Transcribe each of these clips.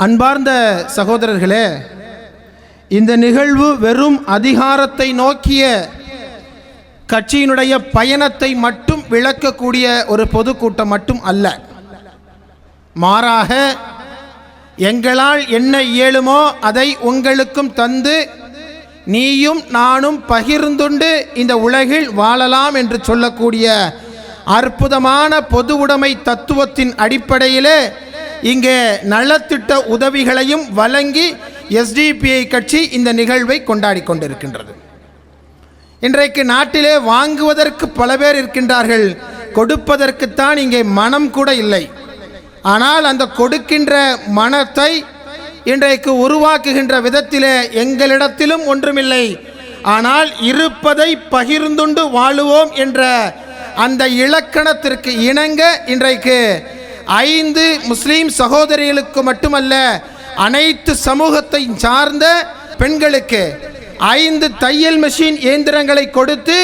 அன்பார்ந்த சகோதரர்களே, இந்த நிகழ்வு வெறும் அதிகாரத்தை நோக்கிய கட்சியினுடைய பயணத்தை மட்டும் விளக்கக்கூடிய ஒரு பொதுக்கூட்டம் மட்டும் அல்ல. மாறாக எங்களால் என்ன இயலுமோ அதை உங்களுக்கும் தந்து நீயும் நானும் பகிர்ந்துண்டு இந்த உலகில் வாழலாம் என்று சொல்லக்கூடிய அற்புதமான பொது உடைமை தத்துவத்தின் அடிப்படையிலே இங்கே நலத்திட்ட உதவிகளையும் வழங்கி எஸ்டிபிஐ கட்சி இந்த நிகழ்வை கொண்டாடி கொண்டிருக்கின்றது. இன்றைக்கு நாட்டிலே வாங்குவதற்கு பல பேர் இருக்கின்றார்கள், கொடுப்பதற்குத்தான் இங்கே மனம் கூட இல்லை. ஆனால் அந்த கொடுக்கின்ற மனத்தை இன்றைக்கு உருவாக்குகின்ற விதத்திலே எங்களிடத்திலும் ஒன்றுமில்லை. ஆனால் இருப்பதை பகிர்ந்துண்டு வாழுவோம் என்ற அந்த இலக்கணத்திற்கு இணங்க இன்றைக்கு 5 முஸ்லீம் சகோதரிகளுக்கு மட்டுமல்ல, அனைத்து சமூகத்தை சார்ந்த பெண்களுக்கு 5 தையல் மெஷின் இயந்திரங்களை கொடுத்து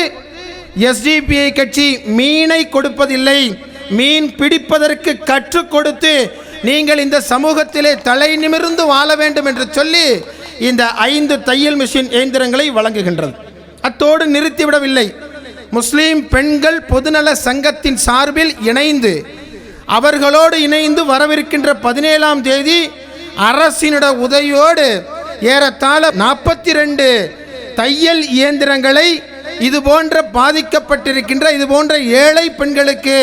எஸ்டிபிஐ கட்சி மீனை கொடுப்பதில்லை, மீன் பிடிப்பதற்கு கற்றுக் கொடுத்து நீங்கள் இந்த சமூகத்திலே தலை நிமிர்ந்து வாழ வேண்டும் என்று சொல்லி இந்த 5 தையல் மெஷின் இயந்திரங்களை வழங்குகின்றது. அத்தோடு நிறுத்திவிடவில்லை. முஸ்லீம் பெண்கள் பொதுநல சங்கத்தின் சார்பில் இணைந்து அவர்களோடு இணைந்து வரவிருக்கின்ற 17ஆம் தேதி அரசினுட உதவியோடு ஏறத்தாழ 42 தையல் இயந்திரங்களை இது போன்ற பாதிக்கப்பட்டிருக்கின்ற இது போன்ற ஏழை பெண்களுக்கு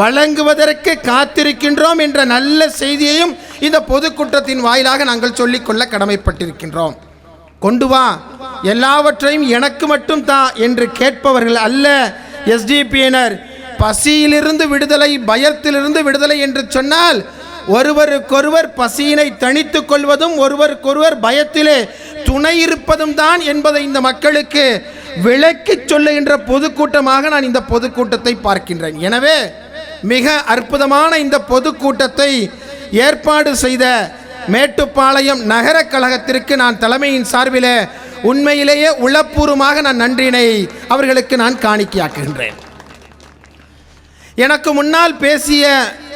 வழங்குவதற்கு காத்திருக்கின்றோம் என்ற நல்ல செய்தியையும் இந்த பொதுக்கூட்டத்தின் வாயிலாக நாங்கள் சொல்லிக்கொள்ள கடமைப்பட்டிருக்கின்றோம். கொண்டு வா, எல்லாவற்றையும் எனக்கு மட்டும் தான் என்று கேட்பவர்கள் அல்ல எஸ்டிபியினர். பசியிலிருந்து விடுதலை, பயத்திலிருந்து விடுதலை என்று சொன்னால் ஒருவருக்கொருவர் பசியினை தணித்து கொள்வதும் ஒருவருக்கொருவர் பயத்திலே துணை இருப்பதும் தான் என்பதை இந்த மக்களுக்கு விளக்கி சொல்லுகின்ற பொதுக்கூட்டமாக நான் இந்த பொதுக்கூட்டத்தை பார்க்கின்றேன். எனவே மிக அற்புதமான இந்த பொதுக்கூட்டத்தை ஏற்பாடு செய்த மேட்டுப்பாளையம் நகர கழகத்திற்கு நான் தலைமையின் சார்பில் உண்மையிலேயே உளப்பூர்வமாக நான் நன்றினை அவர்களுக்கு நான் காணிக்கையாக்குகின்றேன். எனக்கு முன்னால் பேசிய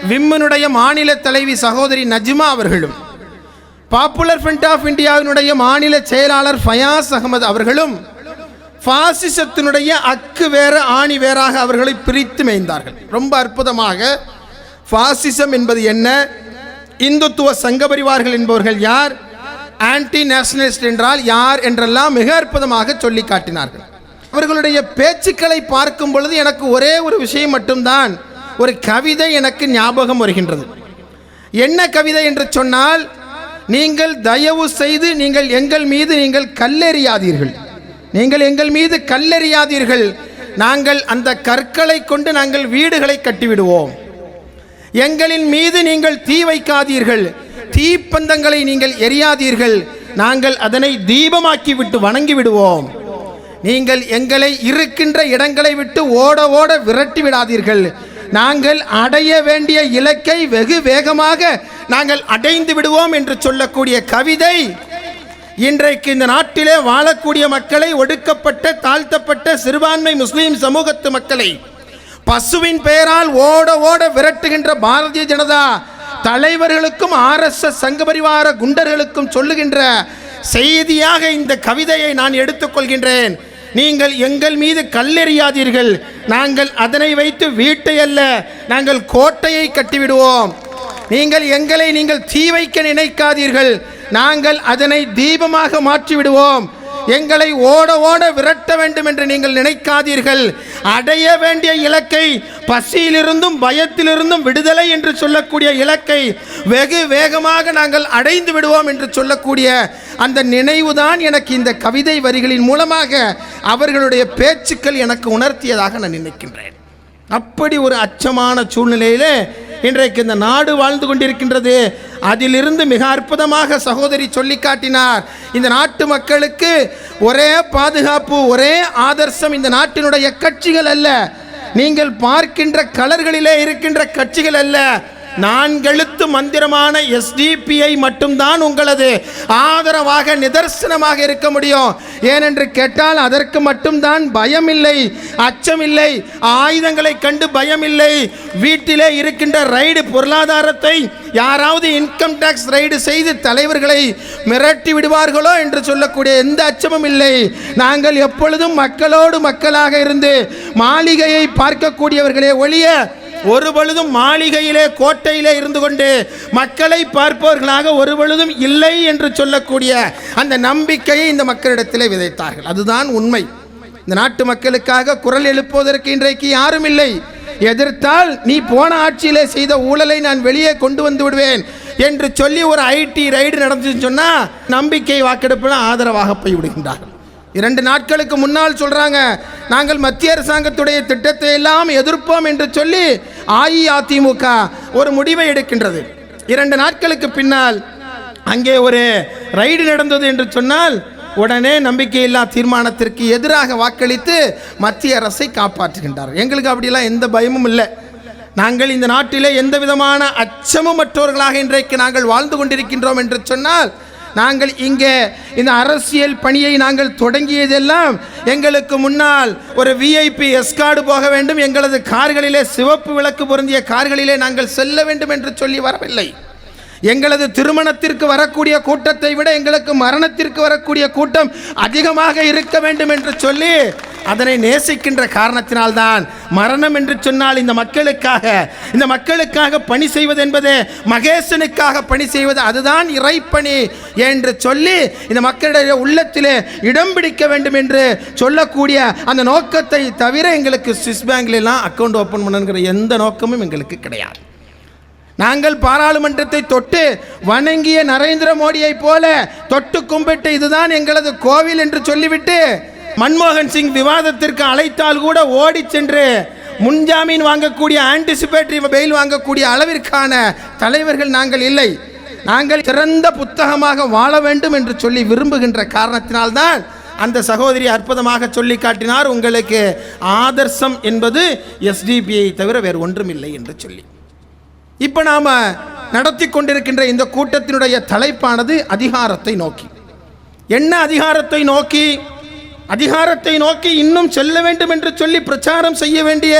விம்மினுடைய மாநில தலைவி சகோதரி நஜ்மா அவர்களும், பாப்புலர் ஃப்ரண்ட் ஆஃப் இந்தியாவினுடைய மாநில செயலாளர் ஃபயாஸ் அகமது அவர்களும் பாசிசத்தினுடைய அக்கு வேற ஆணி வேறாக அவர்களை பிரித்து மேய்ந்தார்கள். ரொம்ப அற்புதமாக பாசிசம் என்பது என்ன, இந்துத்துவ சங்க பரிவார்கள் என்பவர்கள் யார், ஆன்டி நேஷனலிஸ்ட் என்றால் யார் என்றெல்லாம் மிக அற்புதமாக சொல்லி காட்டினார்கள். அவர்களுடைய பேச்சுக்களை பார்க்கும் பொழுது எனக்கு ஒரே ஒரு விஷயம் மட்டும்தான், ஒரு கவிதை எனக்கு ஞாபகம் வருகின்றது. என்ன கவிதை என்று சொன்னால், நீங்கள் தயவு செய்து நீங்கள் எங்கள் மீது நீங்கள் கல்லெறியாதீர்கள், நீங்கள் எங்கள் மீது கல்லெறியாதீர்கள், நாங்கள் அந்த கற்களை கொண்டு நாங்கள் வீடுகளை கட்டிவிடுவோம். எங்களின் மீது நீங்கள் தீ வைக்காதீர்கள், தீப்பந்தங்களை நீங்கள் எரியாதீர்கள், நாங்கள் அதனை தீபமாக்கி விட்டு வணங்கி விடுவோம். நீங்கள் எங்களை இருக்கின்ற இடங்களை விட்டு ஓட ஓட விரட்டி விடாதீர்கள், நாங்கள் அடைய வேண்டிய இலக்கை வெகு வேகமாக நாங்கள் அடைந்து விடுவோம் என்று சொல்லக்கூடிய கவிதை இன்றைக்கு இந்த நாட்டிலே வாழக்கூடிய மக்களை, ஒடுக்கப்பட்ட தாழ்த்தப்பட்ட சிறுபான்மை முஸ்லீம் சமூகத்து மக்களை பசுவின் பெயரால் ஓட ஓட விரட்டுகின்ற பாரதிய ஜனதா தலைவர்களுக்கும் RSS சங்க பரிவார குண்டர்களுக்கும் சொல்லுகின்ற செய்தியாக இந்த கவிதையை நான் எடுத்துக்கொள்கின்றேன். நீங்கள் எங்கள் மீது கல்லெறியாதீர்கள், நாங்கள் அதனை வைத்து வீட்டை அல்ல நாங்கள் கோட்டையை கட்டிவிடுவோம். நீங்கள் எங்களை நீங்கள் தீ வைக்க நினைக்காதீர்கள், நாங்கள் அதனை தீபமாக மாற்றிவிடுவோம். எங்களை ஓட ஓட விரட்ட வேண்டும் என்று நீங்கள் நினைக்காதீர்கள், அடைய வேண்டிய இலக்கை, பசியிலிருந்தும் பயத்திலிருந்தும் விடுதலை என்று சொல்லக்கூடிய இலக்கை வெகு வேகமாக நாங்கள் அடைந்து விடுவோம் என்று சொல்லக்கூடிய அந்த நினைவுதான் எனக்கு இந்த கவிதை வரிகளின் மூலமாக அவர்களுடைய பேச்சுக்கள் எனக்கு உணர்த்தியதாக நான் நினைக்கின்றேன். அப்படி ஒரு அச்சமான சூழ்நிலையிலே இன்றைக்கு இந்த நாடு வாழ்ந்து கொண்டிருக்கின்றது. அதிலிருந்து மிக அற்புதமாக சகோதரி சொல்லி காட்டினார். இந்த நாட்டு மக்களுக்கு ஒரே பாதுகாப்பு, ஒரே ஆதர்சம் இந்த நாட்டினுடைய கட்சிகள் அல்ல, நீங்கள் பார்க்கின்ற கலர்களிலே இருக்கின்ற கட்சிகள் அல்ல, நான்கெழுத்து மந்திரமான எஸ்டிபிஐ மட்டும்தான் உங்களது ஆதரவாக நிதர்சனமாக இருக்க முடியும். ஏனென்று கேட்டால் அதற்கு மட்டும்தான் பயம் இல்லை, அச்சம் இல்லை, ஆயுதங்களை கண்டு பயம் இல்லை. வீட்டிலே இருக்கின்ற ரைடு பொருளாதாரத்தை யாராவது இன்கம் டாக்ஸ் ரைடு செய்து தலைவர்களை மிரட்டி விடுவார்களோ என்று சொல்லக்கூடிய எந்த அச்சமும் இல்லை. நாங்கள் எப்பொழுதும் மக்களோடு மக்களாக இருந்து மாளிகையை பார்க்கக்கூடியவர்களே ஒழிய ஒரு பொழுதும் மாளிகையிலே கோட்டையிலே இருந்து கொண்டு மக்களை பார்ப்பவர்களாக ஒரு பொழுதும் இல்லை என்று சொல்லக்கூடிய அந்த நம்பிக்கையை இந்த மக்களிடத்திலே விதைத்தார்கள். அதுதான் உண்மை. இந்த நாட்டு மக்களுக்காக குரல் எழுப்புவதற்கு இன்றைக்கு யாரும் இல்லை. எதிர்த்தால் நீ போன ஆட்சியிலே செய்த ஊழலை நான் வெளியே கொண்டு வந்து விடுவேன் என்று சொல்லி ஒரு ஐடி ரைடு நடந்துன்னு சொன்னால் நம்பிக்கை வாக்கெடுப்பில் ஆதரவாக போய் விடுகின்றார்கள். 2 நாட்களுக்கு முன்னால் சொல்றாங்க, நாங்கள் மத்திய அரசாங்கத்துடைய திட்டத்தை எல்லாம் எதிர்ப்போம் என்று சொல்லி அஇஅதிமுக ஒரு முடிவை எடுக்கின்றது. 2 நாட்களுக்கு பின்னால் அங்கே ஒரு ரைடு நடந்தது என்று சொன்னால் உடனே நம்பிக்கையில்லா தீர்மானத்திற்கு எதிராக வாக்களித்து மத்திய அரசை காப்பாற்றுகின்றார்கள். எங்களுக்கு அப்படிலாம் எந்த பயமும் இல்லை. நாங்கள் இந்த நாட்டிலே எந்த விதமான அச்சமும் மற்றவர்களாக இன்றைக்கு நாங்கள் வாழ்ந்து கொண்டிருக்கின்றோம் என்று சொன்னால், நாங்கள் இங்கே இந்த அரசியல் பணியை நாங்கள் தொடங்கியதெல்லாம் எங்களுக்கு முன்னால் ஒரு விஐபி எஸ்கார்டு போக வேண்டும், எங்களது கார்களிலே சிவப்பு விளக்கு பொருந்திய கார்களிலே நாங்கள் செல்ல வேண்டும் என்று சொல்லி வரவில்லை. எங்களது திருமணத்திற்கு வரக்கூடிய கூட்டத்தை விட எங்களுக்கு மரணத்திற்கு வரக்கூடிய கூட்டம் அதிகமாக இருக்க வேண்டும் என்று சொல்லி அதனை நேசிக்கின்ற காரணத்தினால்தான் மரணம் என்று சொன்னால் இந்த மக்களுக்காக பணி செய்வது என்பது மகேசனுக்காக பணி செய்வது, அதுதான் இறைப்பணி என்று சொல்லி இந்த மக்களுடைய உள்ளத்திலே இடம் பிடிக்க வேண்டும் என்று சொல்லக்கூடிய அந்த நோக்கத்தை தவிர எங்களுக்கு சுவிஸ் பேங்க்லாம் அக்கௌண்ட் ஓப்பன் பண்ணுங்கிற எந்த நோக்கமும் எங்களுக்கு கிடையாது. நாங்கள் பாராளுமன்றத்தை தொட்டு வணங்கிய நரேந்திர மோடியை போல தொட்டு கும்பிட்டு இதுதான் எங்களது கோவில் என்று சொல்லிவிட்டு மன்மோகன் சிங் விவாதத்திற்கு அழைத்தால் கூட ஓடி சென்று முன்ஜாமீன் வாங்கக்கூடிய ஆன்டிசிபேட்டரி பெயில் வாங்கக்கூடிய அளவிற்கான தலைவர்கள் நாங்கள் இல்லை. நாங்கள் சிறந்த புத்தகமாக வாழ வேண்டும் என்று சொல்லி விரும்புகின்ற காரணத்தினால்தான் அந்த சகோதரி அற்புதமாக சொல்லி காட்டினார், உங்களுக்கு ஆதர்சம் என்பது எஸ்டிபிஐ தவிர வேறு ஒன்றும் இல்லை என்று சொல்லி. இப்போ நாம் நடத்தி கொண்டிருக்கின்ற இந்த கூட்டத்தினுடைய தலைப்பானது அதிகாரத்தை நோக்கி. என்ன அதிகாரத்தை நோக்கி? அதிகாரத்தை நோக்கி இன்னும் செல்ல வேண்டும் என்று சொல்லி பிரச்சாரம் செய்ய வேண்டிய,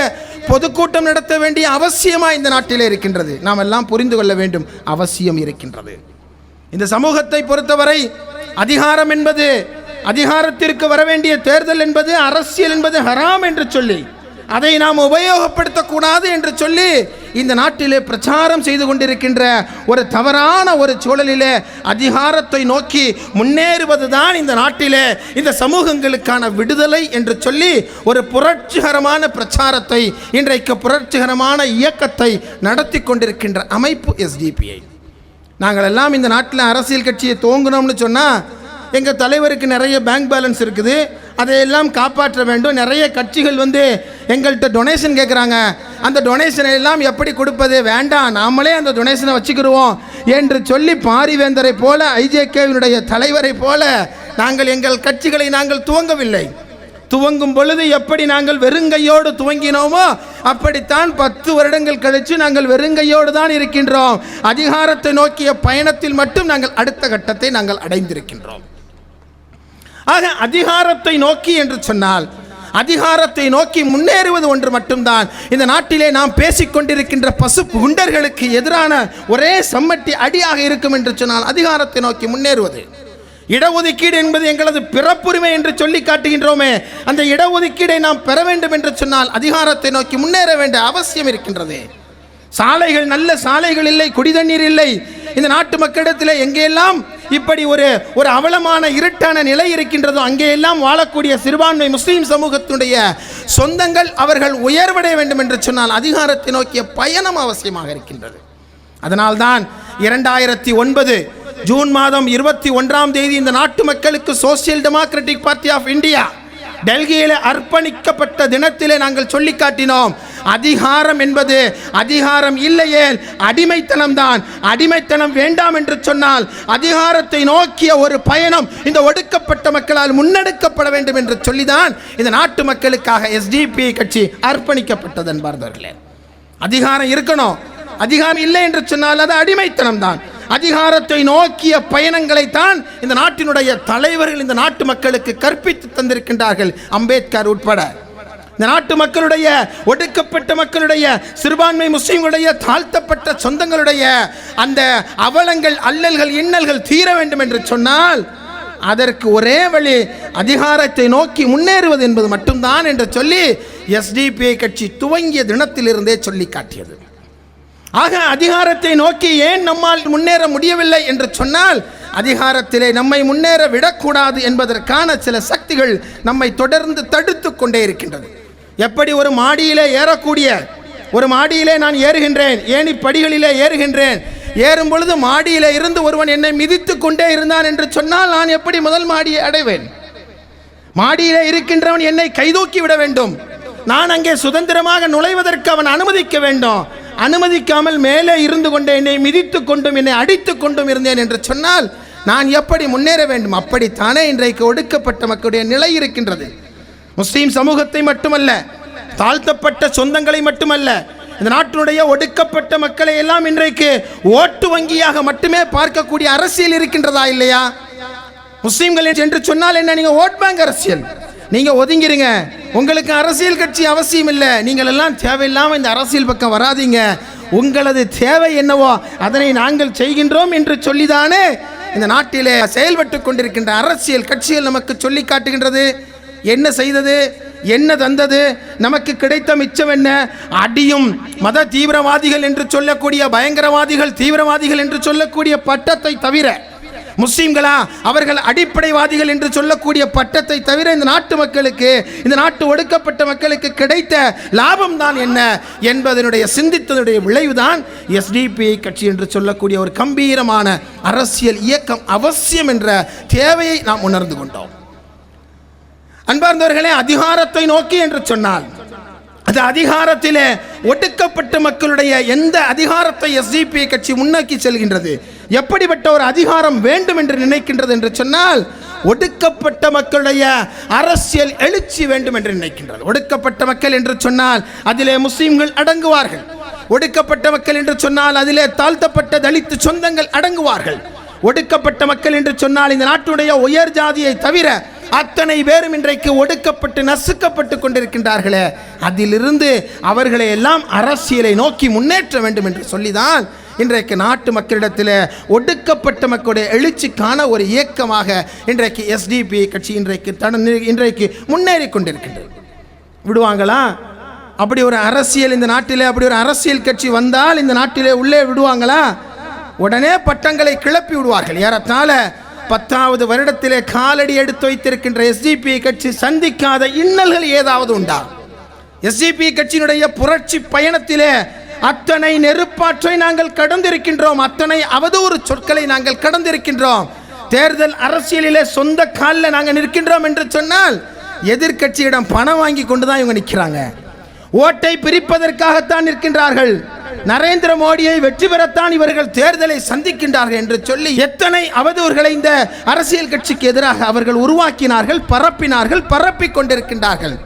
பொதுக்கூட்டம் நடத்த வேண்டிய அவசியமாக இந்த நாட்டிலே இருக்கின்றது. நாம் எல்லாம் புரிந்து கொள்ள வேண்டும், அவசியம் இருக்கின்றது. இந்த சமூகத்தை பொறுத்தவரை அதிகாரம் என்பது, அதிகாரத்திற்கு வர வேண்டிய தேர்தல் என்பது, அரசியல் என்பது ஹராம் என்று சொல்லி அதை நாம் உபயோகப்படுத்தக்கூடாது என்று சொல்லி இந்த நாட்டிலே பிரச்சாரம் செய்து கொண்டிருக்கின்ற ஒரு தவறான ஒரு சூழலிலே அதிகாரத்தை நோக்கி முன்னேறுவதுதான் இந்த நாட்டிலே இந்த சமூகங்களுக்கான விடுதலை என்று சொல்லி ஒரு புரட்சிகரமான பிரச்சாரத்தை, இன்றைக்கு புரட்சிகரமான இயக்கத்தை நடத்தி கொண்டிருக்கின்ற அமைப்பு எஸ்டிபிஐ. நாங்கள் எல்லாம் இந்த நாட்டில் அரசியல் கட்சியை துவங்கினோம்னு சொன்னால் எங்கள் தலைவருக்கு நிறைய பேங்க் பேலன்ஸ் இருக்குது, அதையெல்லாம் காப்பாற்ற வேண்டும். நிறைய கட்சிகள் எங்கள்கிட்ட டொனேஷன் கேட்குறாங்க, அந்த டொனேஷனை எல்லாம் எப்படி கொடுப்பது, வேண்டாம் நாமளே அந்த டொனேஷனை வச்சுக்கிடுவோம் என்று சொல்லி பாரிவேந்தரை போல, ஐஜேகேவினுடைய தலைவரை போல நாங்கள் எங்கள் கட்சிகளை நாங்கள் துவங்கவில்லை. துவங்கும் பொழுது எப்படி நாங்கள் வெறுங்கையோடு துவங்கினோமோ அப்படித்தான் 10 வருடங்கள் கழித்து நாங்கள் வெறுங்கையோடு தான் இருக்கின்றோம். அதிகாரத்தை நோக்கிய பயணத்தில் மட்டும் நாங்கள் அடுத்த கட்டத்தை நாங்கள் அடைந்திருக்கின்றோம். ஆக அதிகாரத்தை நோக்கி என்று சொன்னால், அதிகாரத்தை நோக்கி முன்னேறுவது ஒன்று மட்டும்தான் இந்த நாட்டிலே நாம் பேசிக்கொண்டிருக்கின்ற பசு குண்டர்களுக்கு எதிரான ஒரே சம்மட்டி அடியாக இருக்கும் என்று சொன்னால் அதிகாரத்தை நோக்கி முன்னேறுவது. இடஒதுக்கீடு என்பது எங்களது பிறப்புரிமை என்று சொல்லி காட்டுகின்றோமே, அந்த இடஒதுக்கீடை நாம் பெற வேண்டும் என்று சொன்னால் அதிகாரத்தை நோக்கி முன்னேற வேண்டிய அவசியம் இருக்கின்றது. சாலைகள், நல்ல சாலைகள் இல்லை, குடிதண்ணீர் இல்லை. இந்த நாட்டு மக்களிடத்தில் எங்கெல்லாம் இப்படி ஒரு அவலமான இருட்டான நிலை இருக்கின்றதோ அங்கேயெல்லாம் வாழக்கூடிய சிறுபான்மை முஸ்லீம் சமூகத்தினுடைய சொந்தங்கள் அவர்கள் உயர்வடைய வேண்டும் என்று சொன்னால் அதிகாரத்தை நோக்கிய பயணம் அவசியமாக இருக்கின்றது. அதனால்தான் 2009 ஜூன் மாதம் 21ஆம் தேதி இந்த நாட்டு மக்களுக்கு Social Democratic Party of India டெல்லியிலே அர்ப்பணிக்கப்பட்ட தினத்திலே நாங்கள் சொல்லி காட்டினோம், அதிகாரம் என்பது அதிகாரம் இல்லையே அடிமைத்தனம் தான். அடிமைத்தனம் வேண்டாம் என்று சொன்னால் அதிகாரத்தை நோக்கிய ஒரு பயணம் இந்த ஒடுக்கப்பட்ட மக்களால் முன்னெடுக்கப்பட வேண்டும் என்று சொல்லிதான் இந்த நாட்டு மக்களுக்காக எஸ்டிபி கட்சி அர்ப்பணிக்கப்பட்டது என்பார்களே. அதிகாரம் இருக்கணும், அதிகாரம் இல்லை என்று சொன்னால் அது அடிமைத்தனம் தான். அதிகாரத்தை நோக்கிய பயணங்களை தான் இந்த நாட்டினுடைய தலைவர்கள் இந்த நாட்டு மக்களுக்கு கற்பித்து தந்திருக்கின்றார்கள், அம்பேத்கர் உட்பட. இந்த நாட்டு மக்களுடைய, ஒடுக்கப்பட்ட மக்களுடைய, சிறுபான்மை முஸ்லிம்களுடைய, தாழ்த்தப்பட்ட சொந்தங்களுடைய அந்த அவலங்கள், அல்லல்கள், இன்னல்கள் தீர வேண்டும் என்று சொன்னால் அதற்கு ஒரே வழி அதிகாரத்தை நோக்கி முன்னேறுவது என்பது மட்டும்தான் என்று சொல்லி எஸ்டிபிஐ கட்சி துவங்கிய தினத்திலிருந்தே சொல்லி காட்டியது. ஆக அதிகாரத்தை நோக்கி ஏன் நம்மால் முன்னேற முடியவில்லை என்று சொன்னால், அதிகாரத்திலே நம்மை முன்னேற விடக்கூடாது என்பதற்கான சில சக்திகள் நம்மை தொடர்ந்து தடுத்து கொண்டே இருக்கின்றது. எப்படி ஒரு மாடியிலே ஏறக்கூடிய, ஒரு மாடியிலே நான் ஏறுகின்றேன், ஏணி படிகளிலே ஏறுகின்றேன், ஏறும் பொழுது மாடியிலே இருந்து ஒருவன் என்னை மிதித்து கொண்டே இருந்தான் என்று சொன்னால் நான் எப்படி முதல் மாடியை அடைவேன்? மாடியிலே இருக்கின்றவன் என்னை கைதூக்கி விட வேண்டும், நான் அங்கே சுதந்திரமாக நுழைவதற்கு அவன் அனுமதிக்க வேண்டும். அனுமதிக்காமல் மேலே இருந்து கொண்டே என்னை மிதித்து கொண்டும் என்னை அடித்து கொண்டும் இருந்தேன் என்று சொன்னால் நான் எப்படி முன்னேற வேண்டும்? அப்படித்தானே இன்றைக்கு ஒடுக்கப்பட்ட மக்களுடைய நிலை இருக்கின்றது. முஸ்லீம் சமூகத்தை மட்டுமல்ல, தாழ்த்தப்பட்ட சொந்தங்களை மட்டுமல்ல, இந்த நாட்டினுடைய ஒடுக்கப்பட்ட மக்களை எல்லாம் இன்றைக்கு ஓட்டு வங்கியாக மட்டுமே பார்க்கக்கூடிய அரசியல் இருக்கின்றதா இல்லையா? முஸ்லீம்கள் என்று சொன்னால் என்ன? நீங்க ஓட் பேங்க் அரசியல், நீங்க ஒதுங்கிருங்க, உங்களுக்கு அரசியல் கட்சி அவசியம் இல்லை, நீங்கள் எல்லாம் தேவையில்லாமல் இந்த அரசியல் பக்கம் வராதீங்க, உங்களது தேவை என்னவோ அதனை நாங்கள் செய்கின்றோம் என்று சொல்லிதானே இந்த நாட்டிலே செயல்பட்டு கொண்டிருக்கின்ற அரசியல் கட்சிகள் நமக்கு சொல்லி காட்டுகின்றது. என்ன செய்தது, என்ன தந்தது, நமக்கு கிடைத்த மிச்சம் என்ன? அடியும் மத தீவிரவாதிகள் என்று சொல்லக்கூடிய, பயங்கரவாதிகள், தீவிரவாதிகள் என்று சொல்லக்கூடிய பட்டத்தை தவிர, முஸ்லிம்களா அவர்கள் அடிப்படைவாதிகள் என்று சொல்லக்கூடிய பட்டத்தை தவிர இந்த நாட்டு மக்களுக்கு, இந்த நாட்டு ஒடுக்கப்பட்ட மக்களுக்கு கிடைத்த லாபம் தான் என்ன என்பதனுடைய சிந்தித்தனுடைய விளைவுதான் எஸ்டிபிஐ கட்சி என்று சொல்லக்கூடிய ஒரு கம்பீரமான அரசியல் இயக்கம் அவசியம் என்ற தேவையை நாம் உணர்ந்து கொண்டோம். அன்பார்ந்தவர்களே, அதிகாரத்தை நோக்கி என்று சொன்னால் அது அதிகாரத்திலே ஒடுக்கப்பட்ட மக்களுடைய எந்த அதிகாரத்தை எஸ்டிபிஐ கட்சி முன்னோக்கி செல்கின்றது, எப்படிப்பட்ட ஒரு அதிகாரம் வேண்டும் என்று நினைக்கின்றது என்று சொன்னால், ஒடுக்கப்பட்ட மக்களுடைய அரசியல் எழுச்சி வேண்டும் என்று நினைக்கின்றது. ஒடுக்கப்பட்ட மக்கள் என்று சொன்னால் அதிலே முஸ்லிம்கள் அடங்குவார்கள். ஒடுக்கப்பட்ட மக்கள் என்று சொன்னால் அதிலே தாழ்த்தப்பட்ட தலித்து சொந்தங்கள் அடங்குவார்கள். ஒடுக்கப்பட்ட மக்கள் என்று சொன்னால் இந்த நாட்டுடைய உயர் ஜாதியை தவிர அத்தனை பேரும் இன்றைக்கு ஒடுக்கப்பட்டு நசுக்கப்பட்டு கொண்டிருக்கின்றார்களே, அதிலிருந்து அவர்களை எல்லாம் அரசியலை நோக்கி முன்னேற்ற வேண்டும் என்று சொல்லிதான் இன்றைக்கு நாட்டு மக்களிடத்தில் ஒடுக்கப்பட்ட மக்களுடைய எழுச்சிக்கான ஒரு இயக்கமாக இன்றைக்கு எஸ்டிபிஐ கட்சி இன்றைக்கு முன்னேறி கொண்டிருக்கின்றது. விடுவாங்களா? அப்படி ஒரு அரசியல் இந்த நாட்டிலே, அப்படி ஒரு அரசியல் கட்சி வந்தால் இந்த நாட்டிலே உள்ளே விடுவாங்களா? உடனே பட்டங்களை கிளப்பி விடுவார்கள். ஏறத்தாழ 10வது வருடத்திலே காலடி எடுத்து வைத்திருக்கின்ற எஸ்டிபிஐ கட்சி சந்திக்காத இன்னல்கள் ஏதாவது உண்டா? எஸ்டிபிஐ கட்சியினுடைய புரட்சி பயணத்திலே அத்தனை நெருப்பாற்றை நாங்கள் கடந்திருக்கின்றோம், அத்தனை அவதூறு சொற்களை நாங்கள் கடந்திருக்கின்றோம். தேர்தல் அரசியலிலே சொந்த காலில் நாங்கள் நிற்கின்றோம் என்று சொன்னால் எதிர்கட்சியிடம் பணம் வாங்கி கொண்டுதான் இவங்க நிற்கிறாங்க. ஓட்டை பிரிப்பதற்காகத்தான் நிற்கின்றார்கள். நரேந்திர மோடியை வெற்றி பெறத்தான் இவர்கள் தேர்தலை சந்திக்கின்றார்கள் என்று சொல்லி எத்தனை அவதூறுகளை இந்த அரசியல் கட்சிக்கு எதிராக அவர்கள் உருவாக்கினார்கள், பரப்பினார்கள், பரப்பிக் கொண்டிருக்கின்றார்கள்.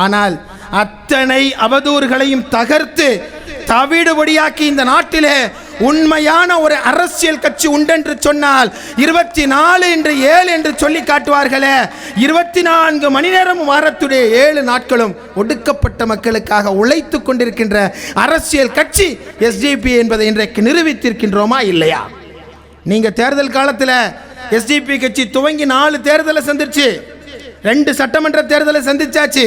ஆனால் அத்தனை அவதூறுகளையும் தகர்த்து தவிடுபடியாக்கி இந்த நாட்டிலே உண்மையான ஒரு அரசியல் கட்சி உண்டென்று சொன்னால் 24/7 என்று சொல்லி காட்டுவார்களே, 24 மணி நேரம் வாரத்துடைய 7 நாட்களும் ஒடுக்கப்பட்ட மக்களுக்காக உழைத்து கொண்டிருக்கின்ற அரசியல் கட்சி எஸ்டிபிஐ என்பதை இன்றைக்கு நிரூபித்திருக்கின்றோமா இல்லையா? நீங்க தேர்தல் காலத்தில் எஸ்டிபிஐ கட்சி துவங்கி 4 தேர்தலை சந்திச்சு, 2 சட்டமன்ற தேர்தலை சந்திச்சாச்சு,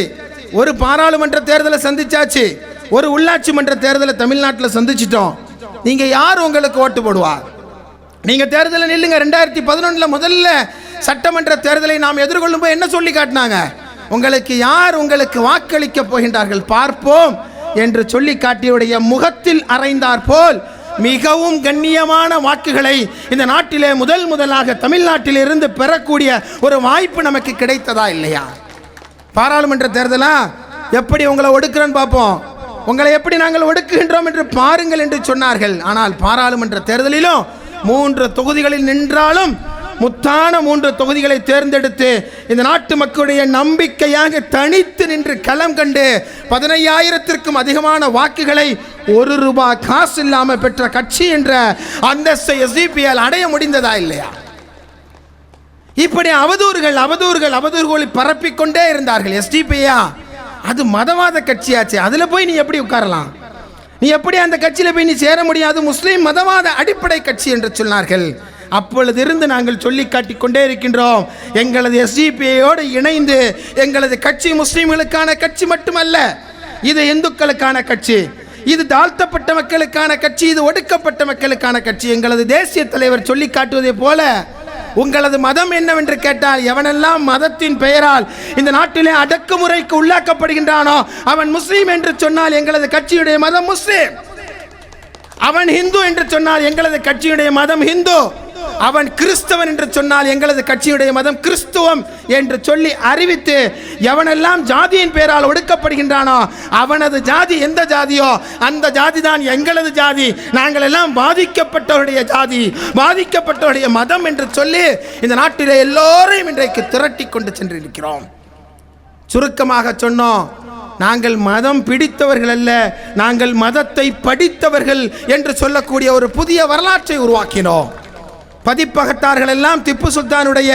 ஒரு பாராளுமன்ற தேர்தலை சந்திச்சாச்சு, ஒரு உள்ளாட்சி மன்ற தேர்தலை தமிழ்நாட்டில் சந்திச்சிட்டோம். நீங்க யார் உங்களுக்கு ஓட்டு போடுவார்? நீங்க தேர்தலில் நில்லுங்க. 2011 முதல்ல சட்டமன்ற தேர்தலை நாம் எதிர்கொள்ளும் போது என்ன சொல்லி காட்டினாங்க? உங்களுக்கு யார் உங்களுக்கு வாக்களிக்க போகின்றார்கள் பார்ப்போம் என்று சொல்லி காட்டியுடைய முகத்தில் அறைந்தார் போல் மிகவும் கண்ணியமான வாக்குகளை இந்த நாட்டிலே முதலாக தமிழ்நாட்டில் இருந்து பெறக்கூடிய ஒரு வாய்ப்பு நமக்கு கிடைத்ததா இல்லையா? பாராளுமன்ற தேர்தலா எப்படி உங்களை ஒடுக்குறேன்னு பார்ப்போம், உங்களை எப்படி நாங்கள் ஒடுக்குகின்றோம் என்று பாருங்கள் என்று சொன்னார்கள். ஆனால் பாராளுமன்ற தேர்தலிலும் 3 தொகுதிகளில் நின்றாலும் முத்தான 3 தொகுதிகளை தேர்ந்தெடுத்து இந்த நாட்டு மக்களுடைய நம்பிக்கையாக தனித்து நின்று களம் கண்டு 15,000த்திற்கும் அதிகமான வாக்குகளை 1 ரூபாய் காசு இல்லாமல் பெற்ற கட்சி என்ற அந்தஸ்தை எஸ்டிபியால் அடைய முடிந்ததா இல்லையா? இப்படி அவதூறுகளை பரப்பிக்கொண்டே இருந்தார்கள். எஸ்டிபியா அது மதவாத கட்சியாச்சு, அதில் போய் நீ எப்படி உட்காரலாம்? நீ எப்படி அந்த கட்சியில் போய் நீ சேர முடியாது? முஸ்லீம் மதவாத அடிப்படை கட்சி என்று சொன்னார்கள். அப்பொழுது இருந்து நாங்கள் சொல்லி காட்டிக்கொண்டே இருக்கின்றோம், எங்களது எஸ்டிபியோடு இணைந்து எங்களது கட்சி முஸ்லீம்களுக்கான கட்சி மட்டுமல்ல, இது இந்துக்களுக்கான கட்சி, இது தாழ்த்தப்பட்ட மக்களுக்கான கட்சி, இது ஒடுக்கப்பட்ட மக்களுக்கான கட்சி. எங்களது தேசிய தலைவர் சொல்லி காட்டுவதை போல, உங்களது மதம் என்னவென்று கேட்டால், எவனெல்லாம் மதத்தின் பெயரால் இந்த நாட்டிலே அடக்குமுறைக்கு உள்ளாக்கப்படுகின்றானோ அவன் முஸ்லீம் என்று சொன்னால் எங்களது கட்சியுடைய மதம் முஸ்லீம். அவன் ஹிந்து என்று சொன்னால் எங்களது கட்சியுடைய மதம் ஹிந்து. அவன் கிறிஸ்தவன் என்று சொன்னால் எங்களது கட்சியுடைய மதம் கிறிஸ்துவம் என்று சொல்லி அறிவித்து, எவனெல்லாம் ஜாதியின் பெயரால் ஒடுக்கப்படுகின்றானோ அவனது ஜாதி எந்த ஜாதியோ அந்த ஜாதி தான் எங்களது ஜாதி, நாங்கள் எல்லாம் பாதிக்கப்பட்டவருடைய ஜாதி, பாதிக்கப்பட்டவருடைய மதம் என்று சொல்லி இந்த நாட்டிலே எல்லோரையும் இன்றைக்கு திரட்டி கொண்டு சென்றிருக்கிறோம். சுருக்கமாக சொன்னோம், நாங்கள் மதம் பிடித்தவர்கள் அல்ல, நாங்கள் மதத்தை படித்தவர்கள் என்று சொல்லக்கூடிய ஒரு புதிய வரலாற்றை உருவாக்கினோம். பதிப்பகத்தார்கள் எல்லாம் திப்பு சுல்தானுடைய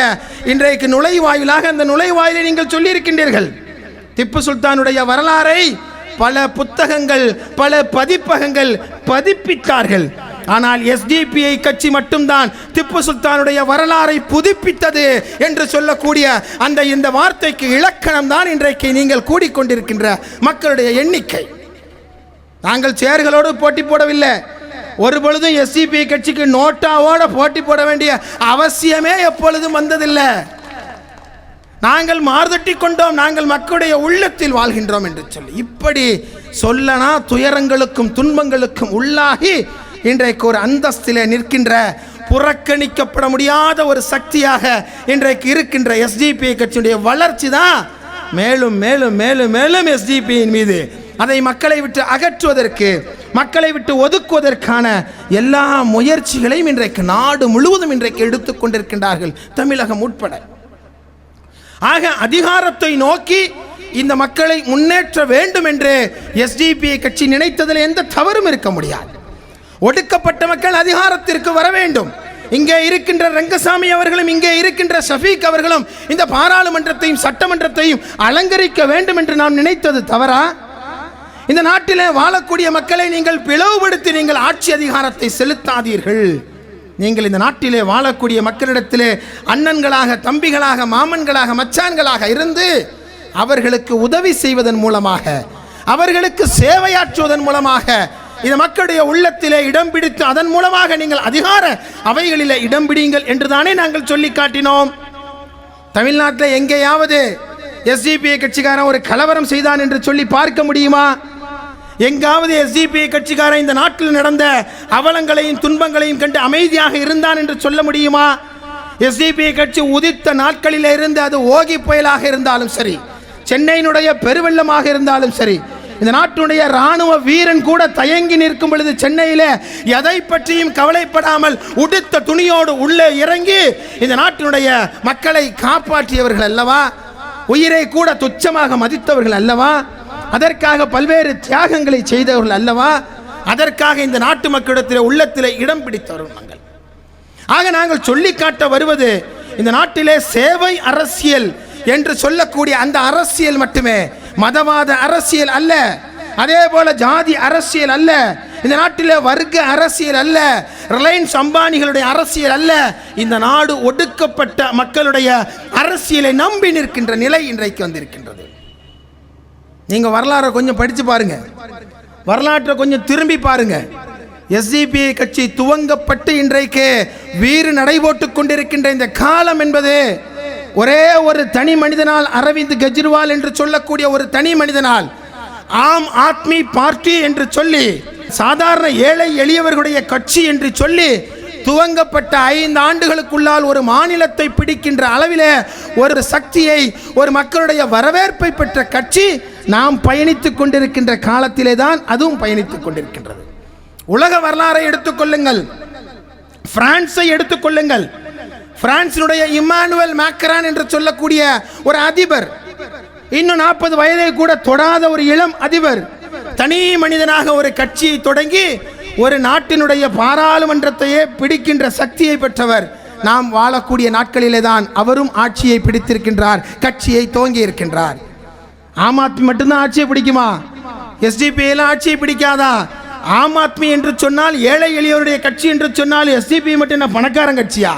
இன்றைக்கு நுழைவாயிலாக அந்த நுழைவாயிலை நீங்கள் சொல்லியிருக்கின்றீர்கள். திப்பு சுல்தானுடைய வரலாறை பல புத்தகங்கள், பல பதிப்பகங்கள் பதிப்பித்தார்கள். ஆனால் எஸ்டிபிஐ கட்சி மட்டும்தான் திப்பு சுல்தானுடைய வரலாறை புதுப்பித்தது என்று சொல்லக்கூடிய இந்த வார்த்தைக்கு இலக்கணம் தான் இன்றைக்கு நீங்கள் கூடிக்கொண்டிருக்கின்ற மக்களுடைய எண்ணிக்கை. நாங்கள் சேர்களோடு போட்டி போடவில்லை. ஒரு பொழுதும் எஸ்டிபிஐ கட்சிக்கு நோட்டாவோட போட்டி போட வேண்டிய அவசியமே எப்பொழுதும் வந்ததில்லை. நாங்கள் மார்தட்டி கொண்டோம், நாங்கள் மக்களுடைய உள்ளத்தில் வாழ்கின்றோம் என்று சொல்லி இப்படி சொல்லனா துயரங்களுக்கும் துன்பங்களுக்கும் உள்ளாகி இன்றைக்கு ஒரு அந்தஸ்திலே நிற்கின்ற, புறக்கணிக்கப்பட முடியாத ஒரு சக்தியாக இன்றைக்கு இருக்கின்ற எஸ்டிபிஐ கட்சியுடைய வளர்ச்சி தான் மேலும் மேலும் மேலும் மேலும் எஸ்டிபிஐயின் மீது அதை மக்களை விட்டு அகற்றுவதற்கு, மக்களை விட்டு ஒதுக்குவதற்கான எல்லா முயற்சிகளையும் இன்றைக்கு நாடு முழுவதும் இன்றைக்கு எடுத்துக்கொண்டிருக்கின்றார்கள், தமிழகம் உட்பட. ஆக அதிகாரத்தை நோக்கி இந்த மக்களை முன்னேற்ற வேண்டும் என்று எஸ்டிபிஐ கட்சி நினைத்ததில் எந்த தவறும் இருக்க முடியாது. ஒடுக்கப்பட்ட மக்கள் அதிகாரத்திற்கு வர வேண்டும். இங்கே இருக்கின்ற ரங்கசாமி அவர்களும் இங்கே இருக்கின்ற ஷஃபீக் அவர்களும் இந்த பாராளுமன்றத்தையும் சட்டமன்றத்தையும் அலங்கரிக்க வேண்டும் என்று நாம் நினைத்தது தவறா? இந்த நாட்டிலே வாழக்கூடிய மக்களை நீங்கள் பிளவுபடுத்தி நீங்கள் ஆட்சி அதிகாரத்தை செலுத்தாதீர்கள். நீங்கள் இந்த நாட்டிலே வாழக்கூடிய மக்களிடத்திலே அண்ணன்களாக, தம்பிகளாக, மாமன்களாக, மச்சான்களாக இருந்து அவர்களுக்கு உதவி செய்வதன் மூலமாக, அவர்களுக்கு சேவையாற்றுவதன் மூலமாக இந்த மக்களுடைய உள்ளத்திலே இடம் பிடித்து அதன் மூலமாக நீங்கள் அதிகார அவைகளிலே இடம் பிடிங்கள் என்றுதானே நாங்கள் சொல்லி காட்டினோம். தமிழ்நாட்டில் எங்கேயாவது எஸ்டிபிஐ கட்சிக்காரன் ஒரு கலவரம் செய்தான் என்று சொல்லி பார்க்க முடியுமா? எங்காவது எஸ்டிபிஐ கட்சிக்காரன் இந்த நாட்டில் நடந்த அவலங்களையும் துன்பங்களையும் கண்டு அமைதியாக இருந்தான் என்று சொல்ல முடியுமா? எஸ்டிபிஐ கட்சி உதித்த நாட்களில் இருந்து அது ஓகி புயலாக இருந்தாலும் சரி, சென்னையினுடைய பெருவெள்ளமாக இருந்தாலும் சரி, இந்த நாட்டுடைய ராணுவ வீரன் கூட தயங்கி நிற்கும் பொழுது சென்னையிலே எதை பற்றியும் கவலைப்படாமல் உடுத்த துணியோடு உள்ளே இறங்கி இந்த நாட்டினுடைய மக்களை காப்பாற்றியவர்கள் அல்லவா? உயிரை கூட துச்சமாக மதித்தவர்கள் அல்லவா? அதற்காக பல்வேறு தியாகங்களை செய்தவர்கள் அல்லவா? அதற்காக இந்த நாட்டு மக்களிடத்தில் உள்ளத்தில் இடம் பிடித்தவர்கள் நாங்கள். ஆக நாங்கள் சொல்லி காட்ட வருவது, இந்த நாட்டிலே சேவை அரசியல் என்று சொல்லக்கூடிய அந்த அரசியல் மட்டுமே, மதவாத அரசியல் அல்ல, அதே போல ஜாதி அரசியல் அல்ல, இந்த நாட்டிலே வர்க்க அரசியல் அல்ல, ரிலையன்ஸ் அம்பானிகளுடைய அரசியல் அல்ல. இந்த நாடு ஒடுக்கப்பட்ட மக்களுடைய அரசியலை நம்பி நிற்கின்ற நிலை இன்றைக்கு வந்திருக்கின்றது. நீங்க வரலாறை கொஞ்சம் படிச்சு பாருங்க, வரலாற்றை கொஞ்சம் திரும்பி பாருங்க. எஸ்டிபிஐ கட்சி துவங்கப்பட்டு இன்றைக்கு வீறு நடைபோட்டுக் கொண்டிருக்கின்ற இந்த காலம் என்பது ஒரே ஒரு தனி மனிதனால், அரவிந்த் கெஜ்ரிவால் என்று சொல்லக்கூடிய ஒரு தனி மனிதனால், ஆம் ஆத்மி பார்ட்டி என்று சொல்லி, சாதாரண ஏழை எளியவர்களுடைய கட்சி என்று சொல்லி துவங்கப்பட்ட 5 ஆண்டுகளுக்குள்ளால் ஒரு மாநிலத்தை பிடிக்கின்ற அளவிலே ஒரு சக்தியை, ஒரு மக்களுடைய வரவேற்பை பெற்ற கட்சி நாம் பயணித்துக் கொண்டிருக்கின்ற காலத்திலே தான் அதுவும் பயணித்துக் கொண்டிருக்கின்றது. உலக வரலாறை எடுத்துக்கொள்ளுங்கள், பிரான்ஸை எடுத்துக்கொள்ளுங்கள். பிரான்சினுடைய இம்மானுவேல் மேக்ரான் என்று சொல்லக்கூடிய ஒரு அதிபர், இன்னும் 40 வயதை கூட தொடாத ஒரு இளம் அதிபர், தனி மனிதனாக ஒரு கட்சியை தொடங்கி ஒரு நாட்டினுடைய பாராளுமன்றத்தையே பிடிக்கின்ற சக்தியை பெற்றவர். நாம் வாழக்கூடிய நாட்களிலே தான் அவரும் ஆட்சியை பிடித்திருக்கின்றார், கட்சியை துவங்கி இருக்கின்றார். ஆம் ஆத்மி மட்டும்தான் ஆட்சியை பிடிக்குமா? எஸ்டிபி எல்லாம் ஆட்சியை பிடிக்காதா? ஆம் ஆத்மி என்று சொன்னால் ஏழை எளியோருடைய கட்சி என்று சொன்னால் எஸ்டிபி மட்டும் என்ன பணக்காரன் கட்சியா?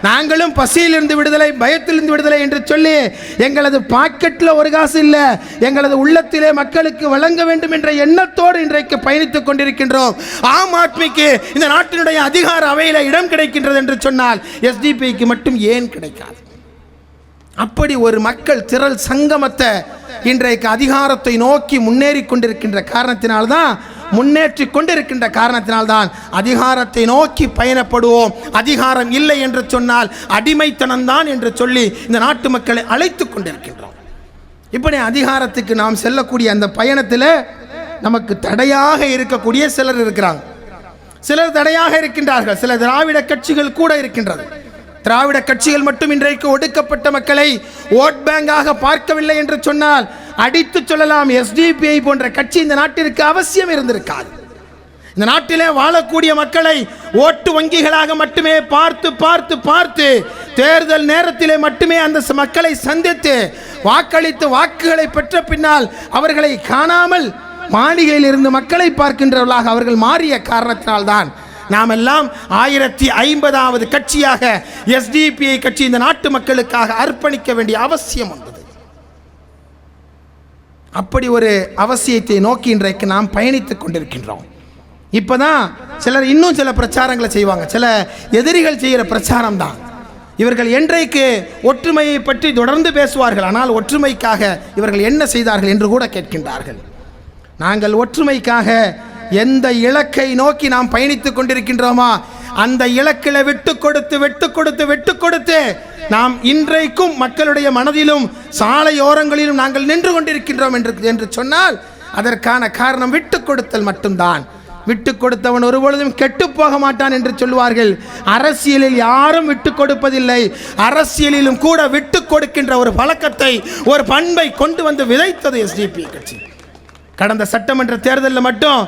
நாங்களும் பசியிலிருந்து விடுதலை, பயத்திலிருந்து விடுதலை என்று சொல்லி எங்களது பாக்கெட்டில் ஒரு காசு இல்லை, எங்களது உள்ளத்திலே மக்களுக்கு வழங்க வேண்டும் என்ற எண்ணத்தோடு இன்றைக்கு பயணித்துக் கொண்டிருக்கின்றோம். ஆம் ஆத்மிக்கு இந்த நாட்டினுடைய அதிகார அவையில் இடம் கிடைக்கின்றது என்று சொன்னால் எஸ்டிபிக்கு மட்டும் ஏன் கிடைக்காது? அப்படி ஒரு மக்கள் திரள் சங்கமத்தை இன்றைக்கு அதிகாரத்தை நோக்கி முன்னேறி கொண்டிருக்கின்ற காரணத்தினால்தான், முன்னேற்றி கொண்டிருக்கின்ற காரணத்தினால்தான் அதிகாரத்தை நோக்கி பயணப்படுவோம். அதிகாரம் இல்லை என்று சொன்னால் அடிமைத்தனம்தான் என்று சொல்லி இந்த நாட்டு மக்களை அழைத்து கொண்டிருக்கின்றோம். இப்படி அதிகாரத்துக்கு நாம் செல்லக்கூடிய அந்த பயணத்தில் நமக்கு தடையாக இருக்கக்கூடிய சிலர் இருக்கிறாங்க. சிலர் தடையாக இருக்கின்றார்கள். சில திராவிட கட்சிகள் கூட இருக்கின்றது. திராவிட கட்சிகள் மட்டும் இன்றைக்கு ஒடுக்கப்பட்ட மக்களை ஓட் பேங்காக பார்க்கவில்லை என்று சொன்னால் அடித்து சொல்லலாம், எஸ்டிபிஐ போன்ற கட்சி இந்த நாட்டிற்கு அவசியம் இருந்திருக்காது. இந்த நாட்டிலே வாழக்கூடிய மக்களை ஓட்டு வங்கிகளாக மட்டுமே பார்த்து பார்த்து பார்த்து தேர்தல் நேரத்திலே மட்டுமே அந்த மக்களை சந்தித்து வாக்களித்து வாக்குகளை பெற்ற பின்னால் அவர்களை காணாமல் மாளிகையில் இருந்து மக்களை பார்க்கின்றவர்களாக அவர்கள் மாறிய காரணத்தினால்தான் நாம் எல்லாம் 1050வது கட்சியாக எஸ்டிபிஐ கட்சி இந்த நாட்டு மக்களுக்காக அர்ப்பணிக்க வேண்டிய அவசியம் வந்தது. அப்படி ஒரு அவசியத்தை நோக்கி இன்றைக்கு நாம் பயணித்துக் கொண்டிருக்கின்றோம். இப்போதான் சிலர் இன்னும் சில பிரச்சாரங்களை செய்வாங்க. சில எதிரிகள் செய்கிற பிரச்சாரம் தான். இவர்கள் என்றைக்கு ஒற்றுமையை பற்றி தொடர்ந்து பேசுவார்கள், ஆனால் ஒற்றுமைக்காக இவர்கள் என்ன செய்தார்கள் என்று கூட கேட்கின்றார்கள். நாங்கள் ஒற்றுமைக்காக எந்த இலக்கை நோக்கி நாம் பயணித்துக் கொண்டிருக்கின்றோமா அந்த இலக்கில விட்டு கொடுத்து நாம் இன்றைக்கும் மக்களுடைய மனதிலும் சாலையோரங்களிலும் நாங்கள் நின்று கொண்டிருக்கின்றோம் என்று சொன்னால் அதற்கான காரணம் விட்டு கொடுத்தல் மட்டும்தான். விட்டு கொடுத்தவன் ஒருபொழுதும் கெட்டு போக மாட்டான் என்று சொல்லுவார்கள். அரசியலில் யாரும் விட்டு கொடுப்பதில்லை. அரசியலிலும் கூட விட்டு கொடுக்கின்ற ஒரு பழக்கத்தை, ஒரு பண்பை கொண்டு வந்து விதைத்தது எஸ்டிபிஐ கட்சி. கடந்த சட்டமன்ற தேர்தலில் மட்டும்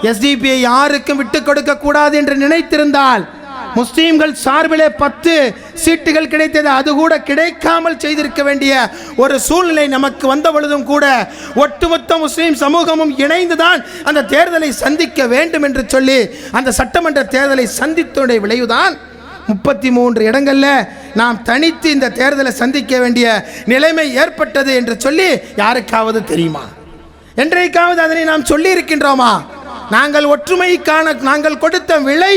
எஸ்டிபிஐ யாருக்கும் விட்டு கொடுக்க கூடாது என்று நினைத்திருந்தால் முஸ்லீம்கள் சார்பிலே 10 சீட்டுகள் கிடைத்தது, அது கூட கிடைக்காமல் செய்திருக்க வேண்டிய ஒரு சூழ்நிலை நமக்கு வந்த பொழுதும் கூட ஒட்டுமொத்த முஸ்லீம் சமூகமும் இணைந்துதான் அந்த தேர்தலை சந்திக்க வேண்டும் என்று சொல்லி அந்த சட்டமன்ற தேர்தலை சந்தித்தோடைய விளைவுதான் 33 இடங்களில் நாம் தனித்து இந்த தேர்தலை சந்திக்க வேண்டிய நிலைமை ஏற்பட்டது என்று சொல்லி யாருக்காவது தெரியுமா? என்றைக்காவது அதனை நாம் சொல்லி இருக்கின்றோமா? நாங்கள் ஒற்றுமைக்கான நாங்கள் கொடுத்த விலை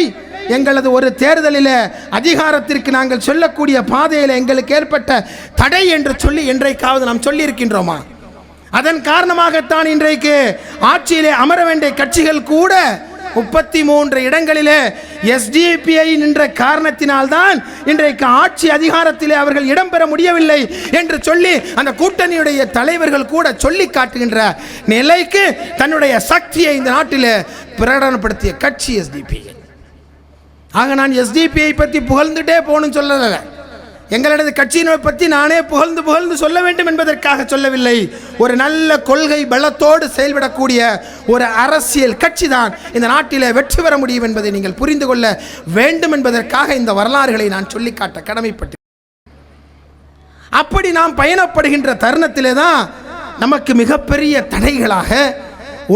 எங்களது ஒரு தேர்தலில் அதிகாரத்திற்கு நாங்கள் சொல்லக்கூடிய பாதையில் எங்களுக்கு ஏற்பட்ட தடை என்று சொல்லி என்றைக்காவது நாம் சொல்லி இருக்கின்றோமா? அதன் காரணமாகத்தான் இன்றைக்கு ஆட்சியிலே அமர வேண்டிய கட்சிகள் கூட 33 இடங்களிலே எஸ்டிபிஐ நின்ற காரணத்தினால்தான் இன்றைக்கு ஆட்சி அதிகாரத்திலே அவர்கள் இடம்பெற முடியவில்லை என்று சொல்லி அந்த கூட்டணியுடைய தலைவர்கள் கூட சொல்லி காட்டுகின்ற நிலைக்கு தன்னுடைய சக்தியை இந்த நாட்டிலே பிரகடனப்படுத்திய கட்சி எஸ்டிபிஐ. ஆக நான் எஸ்டிபிஐ பற்றி புகழ்ந்துட்டே போகணும்னு சொல்லலை. எங்களது கட்சியினை பற்றி நானே புகழ்ந்து சொல்ல வேண்டும் என்பதற்காக சொல்லவில்லை. ஒரு நல்ல கொள்கை பலத்தோடு செயல்படக்கூடிய ஒரு அரசியல் கட்சி தான் இந்த நாட்டிலே வெற்றி பெற முடியும் என்பதை நீங்கள் புரிந்து கொள்ள வேண்டும் என்பதற்காக இந்த வரலாறுகளை நான் சொல்லி காட்ட கடமைப்பட்டு, அப்படி நாம் பயணப்படுகின்ற தருணத்திலே தான் நமக்கு மிகப்பெரிய தடைகளாக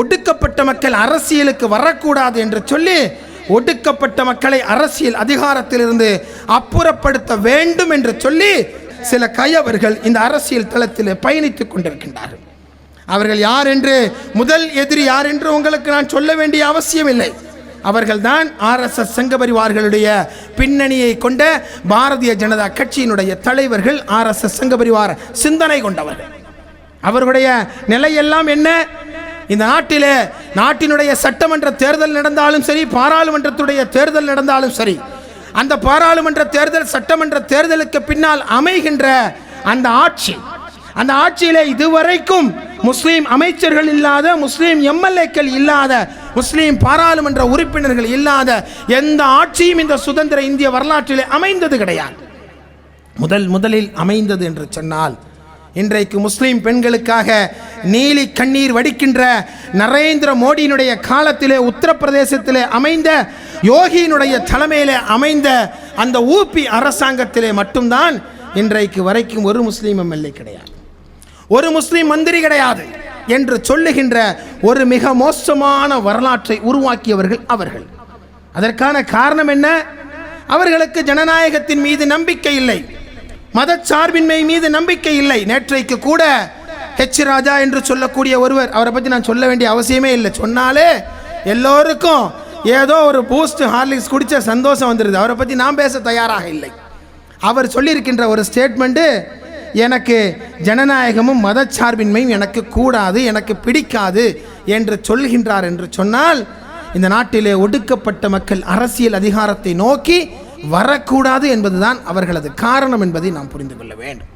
ஒடுக்கப்பட்ட மக்கள் அரசியலுக்கு வரக்கூடாது என்று சொல்லி ஒடுக்கப்பட்ட மக்களை அரசியல் அதிகாரத்திலிருந்து அப்புறப்படுத்த வேண்டும் என்று சொல்லி சில கயவர்கள் இந்த அரசியல் தளத்தில் பயணித்துக் கொண்டிருக்கின்றார்கள். அவர்கள் யார் என்று, முதல் எதிரி யார் என்று உங்களுக்கு நான் சொல்ல வேண்டிய அவசியம் இல்லை. அவர்கள்தான் RSS சங்க பரிவார்களுடைய பின்னணியை கொண்ட பாரதிய ஜனதா கட்சியினுடைய தலைவர்கள், RSS சங்க பரிவார சிந்தனை கொண்டவர்கள். அவர்களுடைய நிலையெல்லாம் என்ன? இந்த நாட்டிலே நாட்டினுடைய சட்டமன்ற தேர்தல் நடந்தாலும் சரி, பாராளுமன்றத்துடைய தேர்தல் நடந்தாலும் சரி, அந்த பாராளுமன்ற தேர்தல் சட்டமன்ற தேர்தலுக்கு பின்னால் அமைகின்ற அந்த ஆட்சியிலே இதுவரைக்கும் முஸ்லீம் அமைச்சர்கள் இல்லாத, முஸ்லீம் எம்எல்ஏக்கள் இல்லாத, முஸ்லீம் பாராளுமன்ற உறுப்பினர்கள் இல்லாத எந்த ஆட்சியும் இந்த சுதந்திர இந்திய வரலாற்றிலே அமைந்தது கிடையாது. முதலில் அமைந்தது என்று சொன்னால், இன்றைக்கு முஸ்லிம் பெண்களுக்காக நீலி கண்ணீர் வடிக்கின்ற நரேந்திர மோடியினுடைய காலத்திலே உத்தரப்பிரதேசத்திலே அமைந்த யோகியினுடைய தலைமையிலே அமைந்த அந்த ஊபி அரசாங்கத்திலே மட்டும்தான் இன்றைக்கு வரைக்கும் ஒரு முஸ்லீம் எம்எல்ஏ கிடையாது, ஒரு முஸ்லீம் மந்திரி கிடையாது என்று சொல்லுகின்ற ஒரு மிக மோசமான வரலாற்றை உருவாக்கியவர்கள் அவர்கள். அதற்கான காரணம் என்ன? அவர்களுக்கு ஜனநாயகத்தின் மீது நம்பிக்கை இல்லை, மதச்சார்பின்மை மீது நம்பிக்கை இல்லை. நேற்றைக்கு கூட ஹெச் ராஜா என்று சொல்லக்கூடிய ஒருவர், அவரை பற்றி நான் சொல்ல வேண்டிய அவசியமே இல்லை, சொன்னாலே எல்லோருக்கும் ஏதோ ஒரு பூஸ்ட் ஹார்லிக்ஸ் குடித்த சந்தோஷம் வந்துடுது. அவரை பற்றி நான் பேச தயாராக இல்லை. அவர் சொல்லியிருக்கின்ற ஒரு ஸ்டேட்மெண்ட்டு, எனக்கு ஜனநாயகமும் மதச்சார்பின்மையும் எனக்கு கூடாது, எனக்கு பிடிக்காது என்று சொல்கின்றார். என்று சொன்னால் இந்த நாட்டிலே ஒடுக்கப்பட்ட மக்கள் அரசியல் அதிகாரத்தை நோக்கி வரக்கூடாது என்பதுதான் அவர்களது காரணம் என்பதை நாம் புரிந்து கொள்ள வேண்டும்.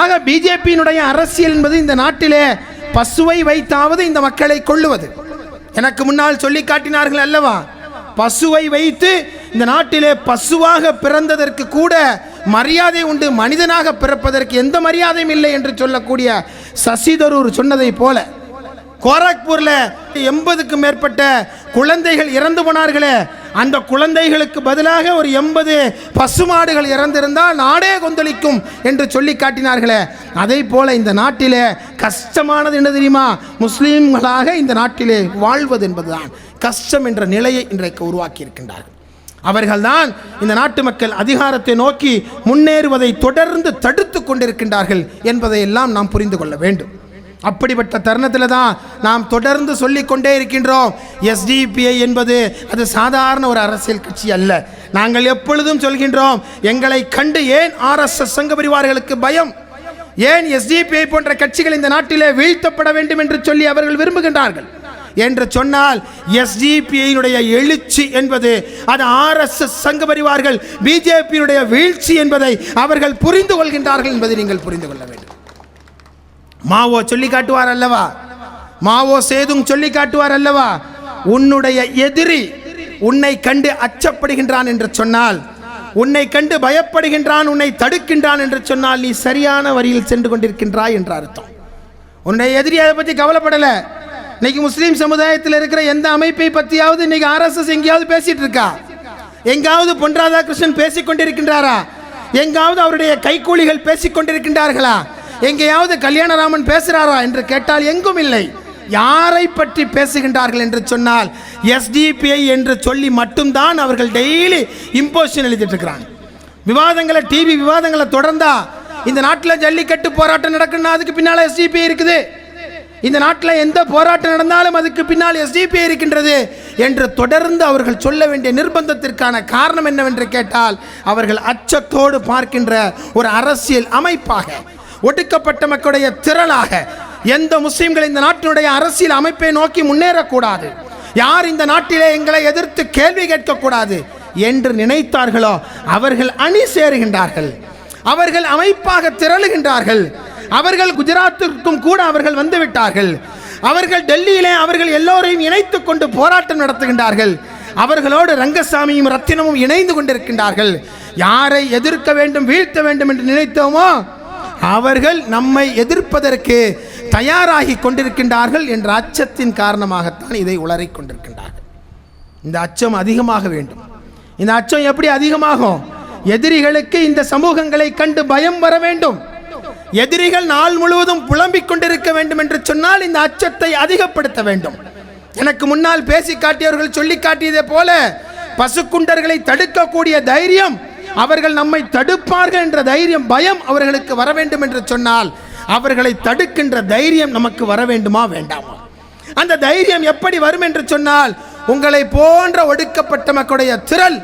ஆக பிஜேபியினுடைய அரசியல் என்பது இந்த நாட்டிலே பசுவை வைத்தாவது இந்த மக்களை கொள்ளுவது. எனக்கு முன்னால் சொல்லி காட்டினார்கள் அல்லவா, பசுவை வைத்து இந்த நாட்டிலே பசுவாக பிறந்ததற்கு கூட மரியாதை உண்டு, மனிதனாக பிறப்பதற்கு எந்த மரியாதையும் இல்லை என்று சொல்லக்கூடிய சசி தரூர் சொன்னதை போல, கோரக்பூர்ல 80க்கும் மேற்பட்ட குழந்தைகள் இறந்து போனார்களே, அந்த குழந்தைகளுக்கு பதிலாக ஒரு 80 பசுமாடுகள் இறந்திருந்தால் நாடே கொந்தளிக்கும் என்று சொல்லி காட்டினார்களே, அதை போல இந்த நாட்டிலே கஷ்டமானது என்ன தெரியுமா? முஸ்லீம்களாக இந்த நாட்டிலே வாழ்வது என்பதுதான் கஷ்டம் என்ற நிலையை இன்றைக்கு உருவாக்கி இருக்கின்றார்கள். அவர்கள்தான் இந்த நாட்டு மக்கள் அதிகாரத்தை நோக்கி முன்னேறுவதை தொடர்ந்து தடுத்து கொண்டிருக்கின்றார்கள் என்பதை எல்லாம் நாம் புரிந்து கொள்ள வேண்டும். அப்படிப்பட்ட தருணத்தில் தான் நாம் தொடர்ந்து சொல்லிக்கொண்டே இருக்கின்றோம், எஸ்டிபிஐ என்பது அது சாதாரண ஒரு அரசியல் கட்சி அல்ல. நாங்கள் எப்பொழுதும் சொல்கின்றோம், எங்களை கண்டு ஏன் ஆர்எஸ்எஸ் சங்க பரிவார்களுக்கு பயம், ஏன் எஸ்டிபிஐ போன்ற கட்சிகள் இந்த நாட்டிலே வீழ்த்தப்பட வேண்டும் என்று சொல்லி அவர்கள் விரும்புகின்றார்கள் என்று சொன்னால், எஸ்டிபிஐனுடைய எழுச்சி என்பது அது ஆர்எஸ்எஸ் சங்க பரிவார்கள் பிஜேபியினுடைய வீழ்ச்சி என்பதை அவர்கள் புரிந்து கொள்கின்றார்கள் என்பதை நீங்கள் புரிந்து கொள்ள வேண்டும். மாவோ சொல்லி காட்டுவார் அல்லவா, மாவோ சேதுங் சொல்லி காட்டுவார் அல்லவா, உன்னுடைய எதிரி உன்னை கண்டு அச்சப்படுகின்றான் என்று சொன்னால், உன்னை கண்டு பயப்படுகின்றான், உன்னை தடுக்கின்றான் என்று சொன்னால் நீ சரியான வழியில் சென்று கொண்டிருக்கின்றாய் என்ற அர்த்தம். உன்னுடைய எதிரி அதை பற்றி கவலைப்படல. இன்னைக்கு முஸ்லீம் சமுதாயத்தில் இருக்கிற எந்த அமைப்பை பற்றியாவது இன்னைக்கு ஆர்எஸ்எஸ் எங்கேயாவது பேசிட்டு இருக்கா? எங்காவது பொன் ராதாகிருஷ்ணன் பேசிக் கொண்டிருக்கின்றாரா? எங்காவது அவருடைய கைக்கூலிகள் பேசிக் கொண்டிருக்கின்றார்களா? எங்கேயாவது கல்யாணராமன் பேசுகிறாரா என்று கேட்டால் எங்கும் இல்லை. யாரை பற்றி பேசுகின்றார்கள் என்று சொன்னால் எஸ்டிபிஐ என்று சொல்லி மட்டும்தான் அவர்கள் டெய்லி இம்போசிஷன் எழுதிட்டு இருக்கிறாங்க. விவாதங்களை, டிவி விவாதங்களை தொடர்ந்தா இந்த நாட்டில் ஜல்லிக்கட்டு போராட்டம் நடக்குன்னா அதுக்கு பின்னால் எஸ்டிபிஐ இருக்குது, இந்த நாட்டில் எந்த போராட்டம் நடந்தாலும் அதுக்கு பின்னால் எஸ்டிபிஐ இருக்கின்றது என்று தொடர்ந்து அவர்கள் சொல்ல வேண்டிய நிர்பந்தத்திற்கான காரணம் என்னவென்று கேட்டால், அவர்கள் அச்சத்தோடு பார்க்கின்ற ஒரு அரசியல் அமைப்பாக, ஒடுக்கப்பட்ட மக்களுடைய திரளாக எந்த முஸ்லிம்கள் இந்த நாட்டினுடைய அரசியல் அமைப்பை நோக்கி முன்னேறக்கூடாது, யார் இந்த நாட்டிலே எங்களை எதிர்த்து கேள்வி கேட்கக்கூடாது என்று நினைத்தார்களோ அவர்கள் அணி சேருகின்றார்கள், அவர்கள் அமைப்பாக திரளுகின்றார்கள். அவர்கள் குஜராத்திற்கும் கூட அவர்கள் வந்துவிட்டார்கள். அவர்கள் டெல்லியிலே அவர்கள் எல்லோரையும் இணைத்துக் கொண்டு போராட்டம் நடத்துகின்றார்கள். அவர்களோடு ரங்கசாமியும் ரத்தினமும் இணைந்து கொண்டிருக்கின்றார்கள். யாரை எதிர்க்க வேண்டும், வீழ்த்த வேண்டும் என்று நினைத்தோமோ அவர்கள் நம்மை எதிர்ப்பதற்கு தயாராகி கொண்டிருக்கின்றார்கள் என்ற அச்சத்தின் காரணமாகத்தான் இதை உளறிக் கொண்டிருக்கின்றார்கள். இந்த அச்சம் அதிகமாக வேண்டும். இந்த அச்சம் எப்படி அதிகமாகும்? எதிரிகளுக்கு இந்த சமூகங்களை கண்டு பயம் வர வேண்டும். எதிரிகள் நாள் முழுவதும் புலம்பிக் கொண்டிருக்க வேண்டும் என்று சொன்னால் இந்த அச்சத்தை அதிகப்படுத்த வேண்டும். எனக்கு முன்னால் பேசி காட்டியவர்கள் சொல்லி காட்டியதை போல பசுக்குண்டர்களை தடுக்கக்கூடிய தைரியம், அவர்கள் நம்மை தடுப்பார்கள் என்ற தைரியம், பயம் அவர்களுக்கு வர வேண்டும் என்று சொன்னால் அவர்களை தடுக்கின்ற தைரியம் நமக்கு வர வேண்டுமா வேண்டாமா? அந்த தைரியம் எப்படி வரும் என்று சொன்னால், உங்களை போன்ற ஒடுக்கப்பட்ட மக்களுடைய திரள்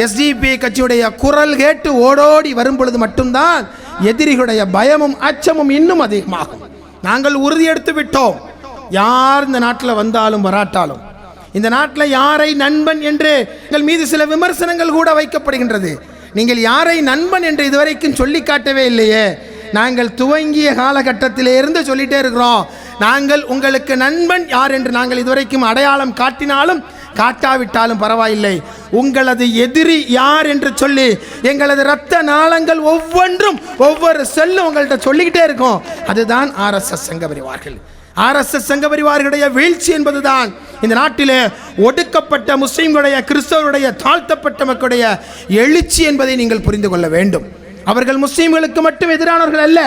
எஸ்டிபி கட்சியுடைய குரல் கேட்டு ஓடோடி வரும் பொழுது மட்டும்தான் எதிரிகளுடைய பயமும் அச்சமும் இன்னும் அதிகமாகும். நாங்கள் உறுதியெடுத்து விட்டோம், யார் இந்த நாட்டில் வந்தாலும் வராட்டாலும், இந்த நாட்டில் யாரை நண்பன் என்று எங்கள் மீது சில விமர்சனங்கள் கூட வைக்கப்படுகின்றது. நீங்கள் யாரை நண்பன் என்று இதுவரைக்கும் சொல்லி காட்டவே இல்லையே. நாங்கள் துவங்கிய காலகட்டத்திலே இருந்து சொல்லிட்டே இருக்கிறோம், நாங்கள் உங்களுக்கு நண்பன் யார் என்று நாங்கள் இதுவரைக்கும் அடையாளம் காட்டினாலும் காட்டாவிட்டாலும் பரவாயில்லை, உங்களது எதிரி யார் என்று சொல்லி எங்களது இரத்த நாளங்கள் ஒவ்வொன்றும் ஒவ்வொரு செல்லும் உங்கள்கிட்ட சொல்லிக்கிட்டே இருக்கும். அதுதான் ஆர்எஸ்எஸ் சங்க பரிவார்கள். ஆர்எஸ்எஸ் சங்க பரிவார்களுடைய வீழ்ச்சி என்பதுதான் இந்த நாட்டிலே ஒடுக்கப்பட்ட முஸ்லிம்களுடைய, கிறிஸ்தவருடைய, தாழ்த்தப்பட்ட மக்களுடைய எழுச்சி என்பதை நீங்கள் புரிந்து கொள்ள வேண்டும். அவர்கள் முஸ்லிம்களுக்கு மட்டும் எதிரானவர்கள் அல்ல,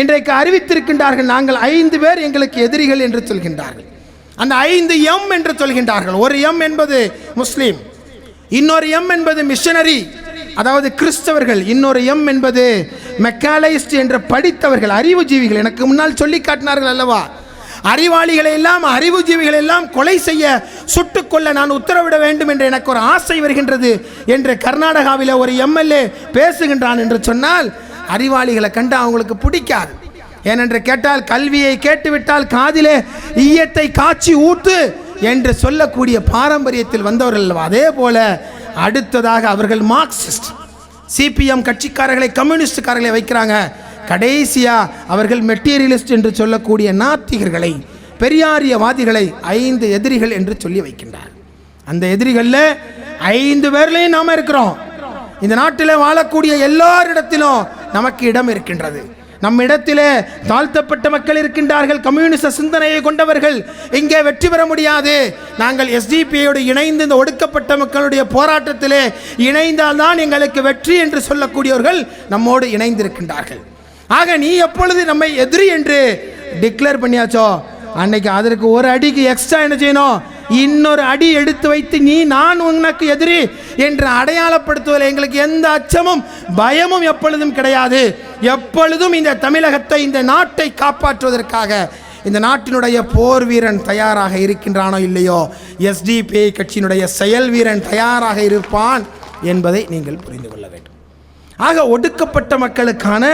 இன்றைக்கு அறிவித்திருக்கின்றார்கள், நாங்கள் 5 பேர் எங்களுக்கு எதிரிகள் என்று சொல்கின்றார்கள். அந்த 5 எம் என்று சொல்கின்றார்கள். ஒரு எம் என்பது முஸ்லீம், இன்னொரு எம் என்பது மிஷனரி, அதாவது கிறிஸ்தவர்கள், இன்னொரு எம் என்பது மெக்காலைஸ்ட் என்ற படித்தவர்கள், அறிவுஜீவிகள். எனக்கு முன்னால் சொல்லி காட்டினார்கள் அல்லவா, அறிவாளிகளை எல்லாம், அறிவுஜீவிகளை எல்லாம் கொலை செய்ய, சுட்டுக்கொள்ள நான் உத்தரவிட வேண்டும் என்று எனக்கு ஒரு ஆசை வருகின்றது என்று கர்நாடகாவில் ஒரு எம்எல்ஏ பேசுகின்றான் என்று சொன்னால் அறிவாளிகளை கண்டு அவங்களுக்கு பிடிக்காது. ஏனென்று கேட்டால், கல்வியை கேட்டுவிட்டால் காதிலே ஈயத்தை காய்ச்சி ஊத்து என்று சொல்லக்கூடிய பாரம்பரியத்தில் வந்தவர்கள். அதே போல அடுத்ததாக அவர்கள் மார்க்சிஸ்ட், சிபிஎம் கட்சிக்காரர்களை, கம்யூனிஸ்டுக்காரர்களை வைக்கிறாங்க. கடைசியா அவர்கள் மெட்டீரியலிஸ்ட் என்று சொல்லக்கூடிய நாத்திகர்களை, பெரியாரியவாதிகளை 5 எதிரிகள் என்று சொல்லி வைக்கின்றார். அந்த எதிரிகளில் 5 பேர்லையும் நாம இருக்கிறோம். இந்த நாட்டில் வாழக்கூடிய எல்லாரிடத்திலும் நமக்கு இடம் இருக்கின்றது. நம்மிடத்திலே தாழ்த்தப்பட்ட மக்கள் இருக்கின்றார்கள், கம்யூனிச சிந்தனையை கொண்டவர்கள். இங்கே வெற்றி பெற முடியாது. நாங்கள் எஸ்டிபியோடு இணைந்து இந்த ஒடுக்கப்பட்ட மக்களுடைய போராட்டத்திலே இணைந்தால்தான் எங்களுக்கு வெற்றி என்று சொல்லக்கூடியவர்கள் நம்மோடு இணைந்திருக்கின்றார்கள். ஆக நீ எப்பொழுது நம்மை எதிரி என்று டிக்ளேர் பண்ணியாச்சோ, அன்னைக்கு அதற்கு ஒரு அடிக்கு எக்ஸ்ட்ரா என்ன செய்யணும், இன்னொரு அடி எடுத்து வைத்து நான் உனக்கு எதிரி என்று அடையாளப்படுத்துவதில் எங்களுக்கு எந்த அச்சமும் பயமும் எப்பொழுதும் கிடையாது. எப்பொழுதும் இந்த தமிழகத்தை, இந்த நாட்டை காப்பாற்றுவதற்காக இந்த நாட்டினுடைய போர் வீரன் தயாராக இருக்கின்றானோ இல்லையோ, எஸ்டிபிஐ கட்சியினுடைய செயல் வீரன் தயாராக இருப்பான் என்பதை நீங்கள் புரிந்து கொள்ள வேண்டும். ஆக ஒடுக்கப்பட்ட மக்களுக்கான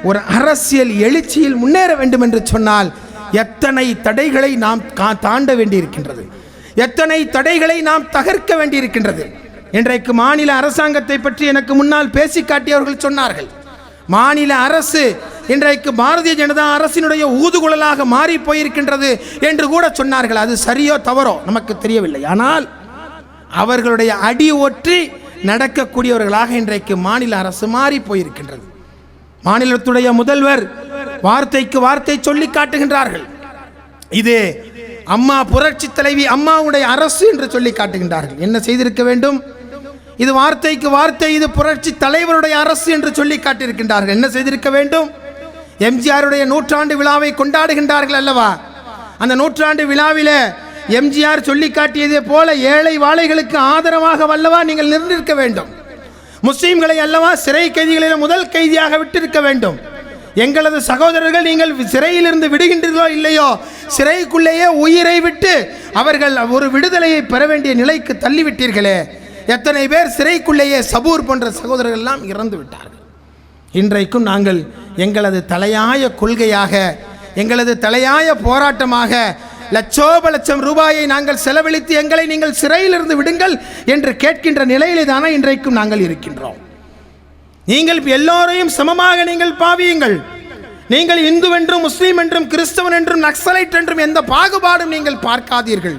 ஒரு அரசியல் எழுச்சியில் முன்னேற வேண்டும் என்று சொன்னால் எத்தனை தடைகளை நாம் தாண்ட வேண்டியிருக்கின்றது, எத்தனை தடைகளை நாம் தகர்க்க வேண்டியிருக்கின்றது. இன்றைக்கு மாநில அரசாங்கத்தை பற்றி எனக்கு முன்னால் பேசி காட்டியவர்கள் சொன்னார்கள், மாநில அரசு இன்றைக்கு பாரதிய ஜனதா அரசினுடைய ஊதுகுழலாக மாறி போயிருக்கின்றது என்று கூட சொன்னார்கள். அது சரியோ தவறோ நமக்கு தெரியவில்லை. ஆனால் அவர்களுடைய அடி ஒற்றி நடக்கக்கூடியவர்களாக இன்றைக்கு மாநில அரசு மாறி போயிருக்கின்றது. மாநிலத்துடைய முதல்வர் வார்த்தைக்கு வார்த்தை சொல்லி காட்டுகின்றார்கள், இது அம்மா புரட்சி தலைவி அம்மாவுடைய அரசு என்று சொல்லி காட்டுகின்றார்கள். என்ன செய்திருக்க வேண்டும்? இது வார்த்தைக்கு வார்த்தை இது புரட்சி தலைவருடைய அரசு என்று சொல்லி காட்டியிருக்கின்றார்கள். என்ன செய்திருக்க வேண்டும்? எம்ஜிஆருடைய 100ஆண்டு விழாவை கொண்டாடுகின்றார்கள் அல்லவா, அந்த 100ஆண்டு விழாவில் எம்ஜிஆர் சொல்லி காட்டியதே போல ஏழை வாழைகளுக்கு ஆதரவாக வல்லவா நீங்கள் நின்றிருக்க வேண்டும். முஸ்லீம்களை அல்லவா சிறை கைதிகளில் முதல் கைதியாக விட்டிருக்க வேண்டும். எங்களது சகோதரர்கள் நீங்கள் சிறையிலிருந்து விடுகின்றீர்களோ இல்லையோ, சிறைக்குள்ளேயே உயிரை விட்டு அவர்கள் ஒரு விடுதலையை பெற வேண்டிய நிலைக்கு தள்ளிவிட்டீர்களே. எத்தனை பேர் சிறைக்குள்ளேயே சபூர் போன்ற சகோதரர்கள் எல்லாம் இறந்து விட்டார்கள். இன்றைக்கும் நாங்கள் எங்களது தலையாய கொள்கையாக, எங்களது தலையாய போராட்டமாக லட்சோப லட்சம் ரூபாயை நாங்கள் செலவழித்து எங்களை நீங்கள் சிறையிலிருந்து விடுங்கள் என்று கேட்கின்ற நிலையிலே தானே இன்றைக்கும் நாங்கள் இருக்கின்றோம். நீங்கள் எல்லோரையும் சமமாக நீங்கள் பாவியுங்கள். நீங்கள் இந்து என்றும் முஸ்லீம் என்றும் கிறிஸ்தவன் என்றும் நக்சலைட் என்றும் எந்த பாகுபாடும் நீங்கள் பார்க்காதீர்கள்.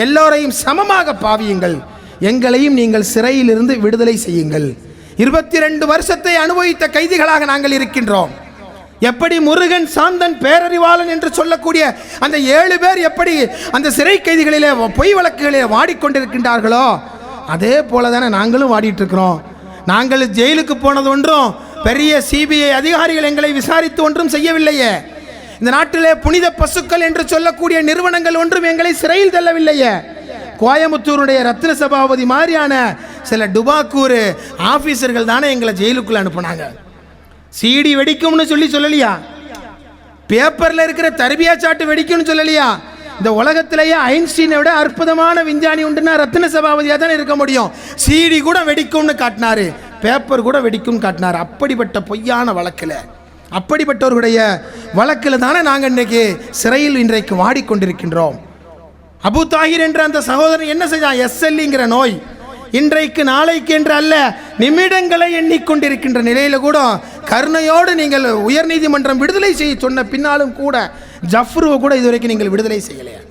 எல்லோரையும் சமமாக பாவியுங்கள். எங்களையும் நீங்கள் சிறையிலிருந்து விடுதலை செய்யுங்கள். 22 வருஷத்தை அனுபவித்த கைதிகளாக நாங்கள் இருக்கின்றோம். எப்படி முருகன், சாந்தன், பேரறிவாளன் என்று சொல்லக்கூடிய அந்த 7 பேர் எப்படி அந்த சிறை கைதிகளிலே பொய் வழக்குகளிலே வாடிக்கொண்டிருக்கின்றார்களோ, அதே போல தானே நாங்களும் வாடிட்டு இருக்கிறோம். நாங்கள் ஜெயிலுக்கு போனது ஒன்றும் பெரிய சிபிஐ அதிகாரிகள் எங்களை விசாரித்து ஒன்றும் செய்யவில்லையே. இந்த நாட்டிலே புனித பசுக்கள் என்று சொல்லக்கூடிய நிறுவனங்கள் ஒன்றும் எங்களை சிறையில் தள்ளவில்லையே. கோயம்புத்தூருடைய ரத்ன சபாபதி மாதிரியான சில டுபாக்கூர் ஆபீசர்கள் தானே எங்களை ஜெயிலுக்குள்ள அனுப்புனாங்க. சிடி வெடிக்கும்னு சொல்லலையா, பேப்பர்ல இருக்கிற தர்பியா சாட்டு வெடிக்கும்னு சொல்லலையா. இந்த உலகத்திலேயே ஐன்ஸ்டீனை விட அற்புதமான விஞ்ஞானி உண்டுன்னா ரத்ன சபாபதியாக தானே இருக்க முடியும். சிடி கூட வெடிக்கும்னு காட்டினாரு, பேப்பர் கூட வெடிக்கும் காட்டினார். அப்படிப்பட்ட பொய்யான வழக்கில், அப்படிப்பட்டவர்களுடைய வழக்கில் தானே நாங்கள் இன்றைக்கு சிறையில் இன்றைக்கு வாடிக்கொண்டிருக்கின்றோம். அபு தாஹிர் என்ற அந்த சகோதரன் என்ன செஞ்சான்? எஸ்எல்லிங்கிற நோய் இன்றைக்கு நாளைக்கு என்று அல்ல, நிமிடங்களை எண்ணிக்கொண்டிருக்கின்ற நிலையில் கூட கருணையோடு நீங்கள் உயர்நீதிமன்றம் விடுதலை செய்ய சொன்ன பின்னாலும் கூட ஜஃப்ருவை கூட இதுவரைக்கும் நீங்கள் விடுதலை செய்யலையா?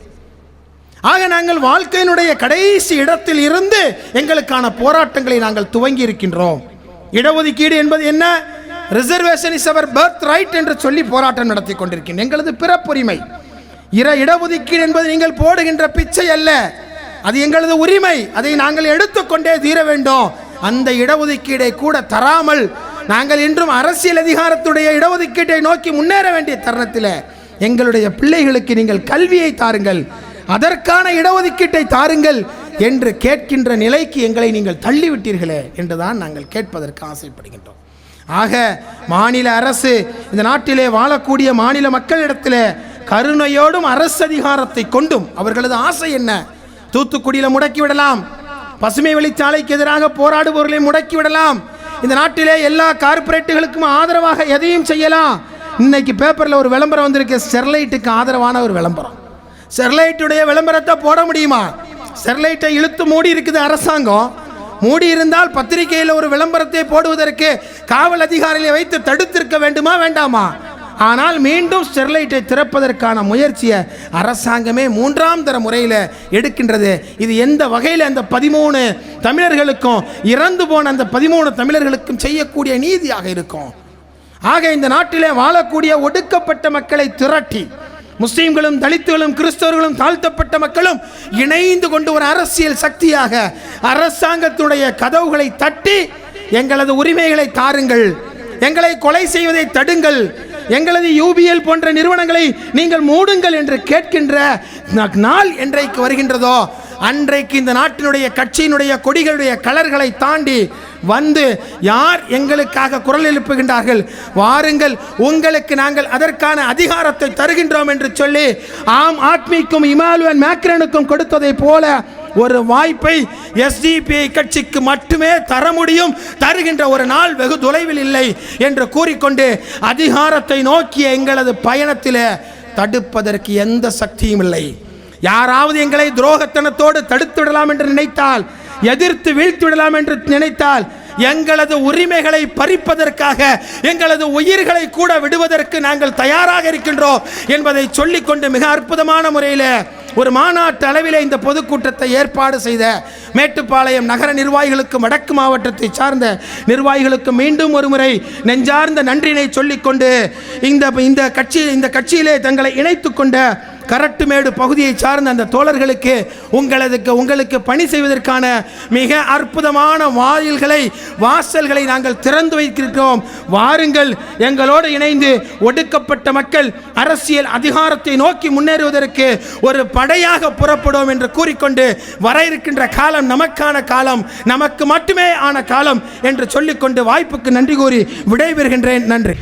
ஆக நாங்கள் வாழ்க்கையினுடைய கடைசி இடத்தில் இருந்து எங்களுக்கான போராட்டங்களை நாங்கள் துவங்கி இருக்கின்றோம். இடஒதுக்கீடு என்பது என்ன? Reservation is our birth right என்று சொல்லி போராட்டம் நடத்தி கொண்டிருக்கின்றோம். எங்களது பிறப்புரிமை. இடஒதுக்கீடு என்பது நீங்கள் போடுகின்ற பிச்சை அல்ல, அது எங்களது உரிமை. அதை நாங்கள் எடுத்துக்கொண்டே தீர வேண்டும். அந்த இடஒதுக்கீடை கூட தராமல் நாங்கள் இன்றும் அரசியல் அதிகாரத்துடைய இடஒதுக்கீட்டை நோக்கி முன்னேற வேண்டிய தருணத்தில் எங்களுடைய பிள்ளைகளுக்கு நீங்கள் கல்வியை தாருங்கள், அதற்கான இடஒதுக்கீட்டை தாருங்கள் என்று கேட்கின்ற நிலைக்கு எங்களை நீங்கள் தள்ளிவிட்டீர்களே என்றுதான் நாங்கள் கேட்பதற்கு ஆசைப்படுகின்றோம். ஆக மாநில அரசு இந்த நாட்டிலே வாழக்கூடிய மாநில மக்களிடத்தில் கருணையோடும் அரசு அதிகாரத்தை கொண்டும் அவர்களது ஆசை என்ன? தூத்துக்குடியில் முடக்கிவிடலாம், பசுமை வழிச்சாலைக்கு எதிராக போராடுபவர்களை முடக்கிவிடலாம், இந்த நாட்டிலே எல்லா கார்பரேட்டுகளுக்கும் ஆதரவாக எதையும் செய்யலாம். இன்னைக்கு பேப்பரில் ஒரு விளம்பரம் வந்திருக்கு, ஸ்டெர்லைட்டுக்கு ஆதரவான ஒரு விளம்பரம். ஸ்டெர்லைட்டுடைய விளம்பரத்தை போட முடியுமா? ஸ்டெர்லைட்டை இழுத்து மூடி இருக்குது அரசாங்கம். மூடி இருந்தால் பத்திரிகையில் ஒரு விளம்பரத்தை போடுவதற்கு காவல் அதிகாரிகளை வைத்து தடுத்திருக்க வேண்டுமா வேண்டாமா? ஆனால் மீண்டும் ஸ்டெர்லைட்டை திறப்பதற்கான முயற்சியை அரசாங்கமே 3ஆம் தர முறையில் எடுக்கின்றது. இது எந்த வகையில் அந்த 13 தமிழர்களுக்கும் இறந்து போன அந்த 13 தமிழர்களுக்கும் செய்யக்கூடிய நீதியாக இருக்கும்? ஆக இந்த நாட்டிலே வாழக்கூடிய ஒடுக்கப்பட்ட மக்களை திரட்டி முஸ்லீம்களும் தலித்துகளும் கிறிஸ்தவர்களும் தாழ்த்தப்பட்ட மக்களும் இணைந்து கொண்டு ஒரு அரசியல் சக்தியாக அரசாங்கத்துடைய கதவுகளை தட்டி எங்களது உரிமைகளை தாருங்கள், எங்களை கொலை செய்வதை தடுங்கள், எங்களது யூபிஎல் போன்ற நிறுவனங்களை நீங்கள் மூடுங்கள் என்று கேட்கின்ற நாள் என்றைக்கு வருகின்றதோ அன்றைக்கு இந்த நாட்டினுடைய கட்சியினுடைய கொடிகளுடைய கலர்களை தாண்டி வந்து யார் எங்களுக்காக குரல் எழுப்புகின்றார்கள், வாருங்கள் உங்களுக்கு நாங்கள் அதற்கான அதிகாரத்தை தருகின்றோம் என்று சொல்லி ஆம் ஆத்மிக்கும் இமானுவேல் மேக்ரானுக்கும் கொடுத்ததை போல ஒரு வாய்ப்பை எஸ்டிபிஐ கட்சிக்கு மட்டுமே தர முடியும், தருகின்ற ஒரு நாள் வெகு தொலைவில் இல்லை என்று கூறிக்கொண்டு அதிகாரத்தை நோக்கிய எங்களது பயணத்தில் தடுப்பதற்கு எந்த சக்தியும் இல்லை. யாராவது எங்களை துரோகத்தனத்தோடு தடுத்து விடலாம் என்று நினைத்தால், எதிர்த்து வீழ்த்தி விடலாம் என்று நினைத்தால், எங்களது உரிமைகளை பறிப்பதற்காக எங்களது உயிர்களை கூட விடுவதற்கு நாங்கள் தயாராக இருக்கின்றோம் என்பதை சொல்லிக்கொண்டு மிக அற்புதமான முறையில் ஒரு மாநாட்டு அளவிலே இந்த பொதுக்கூட்டத்தை ஏற்பாடு செய்த மேட்டுப்பாளையம் நகர நிர்வாகிகளுக்கும் வடக்கு மாவட்டத்தை சார்ந்த நிர்வாகிகளுக்கு மீண்டும் ஒரு முறை நெஞ்சார்ந்த நன்றினை சொல்லிக்கொண்டு இந்த கட்சியிலே தங்களை இணைத்துக் கொண்ட கரட்டுமேடு பகுதியை சார்ந்த அந்த தோழர்களுக்கு உங்களுக்கு பணி செய்வதற்கான மிக அற்புதமான வாசல்களை நாங்கள் திறந்து வைத்திருக்கிறோம். வாருங்கள், எங்களோடு இணைந்து ஒடுக்கப்பட்ட மக்கள் அரசியல் அதிகாரத்தை நோக்கி முன்னேறுவதற்கு ஒரு படையாக புறப்படுவோம் என்று கூறிக்கொண்டு வர இருக்கின்ற காலம் நமக்கான காலம், நமக்கு மட்டுமே ஆன காலம் என்று சொல்லிக்கொண்டு வாய்ப்புக்கு நன்றி கூறி விடைபெறுகின்றேன். நன்றி.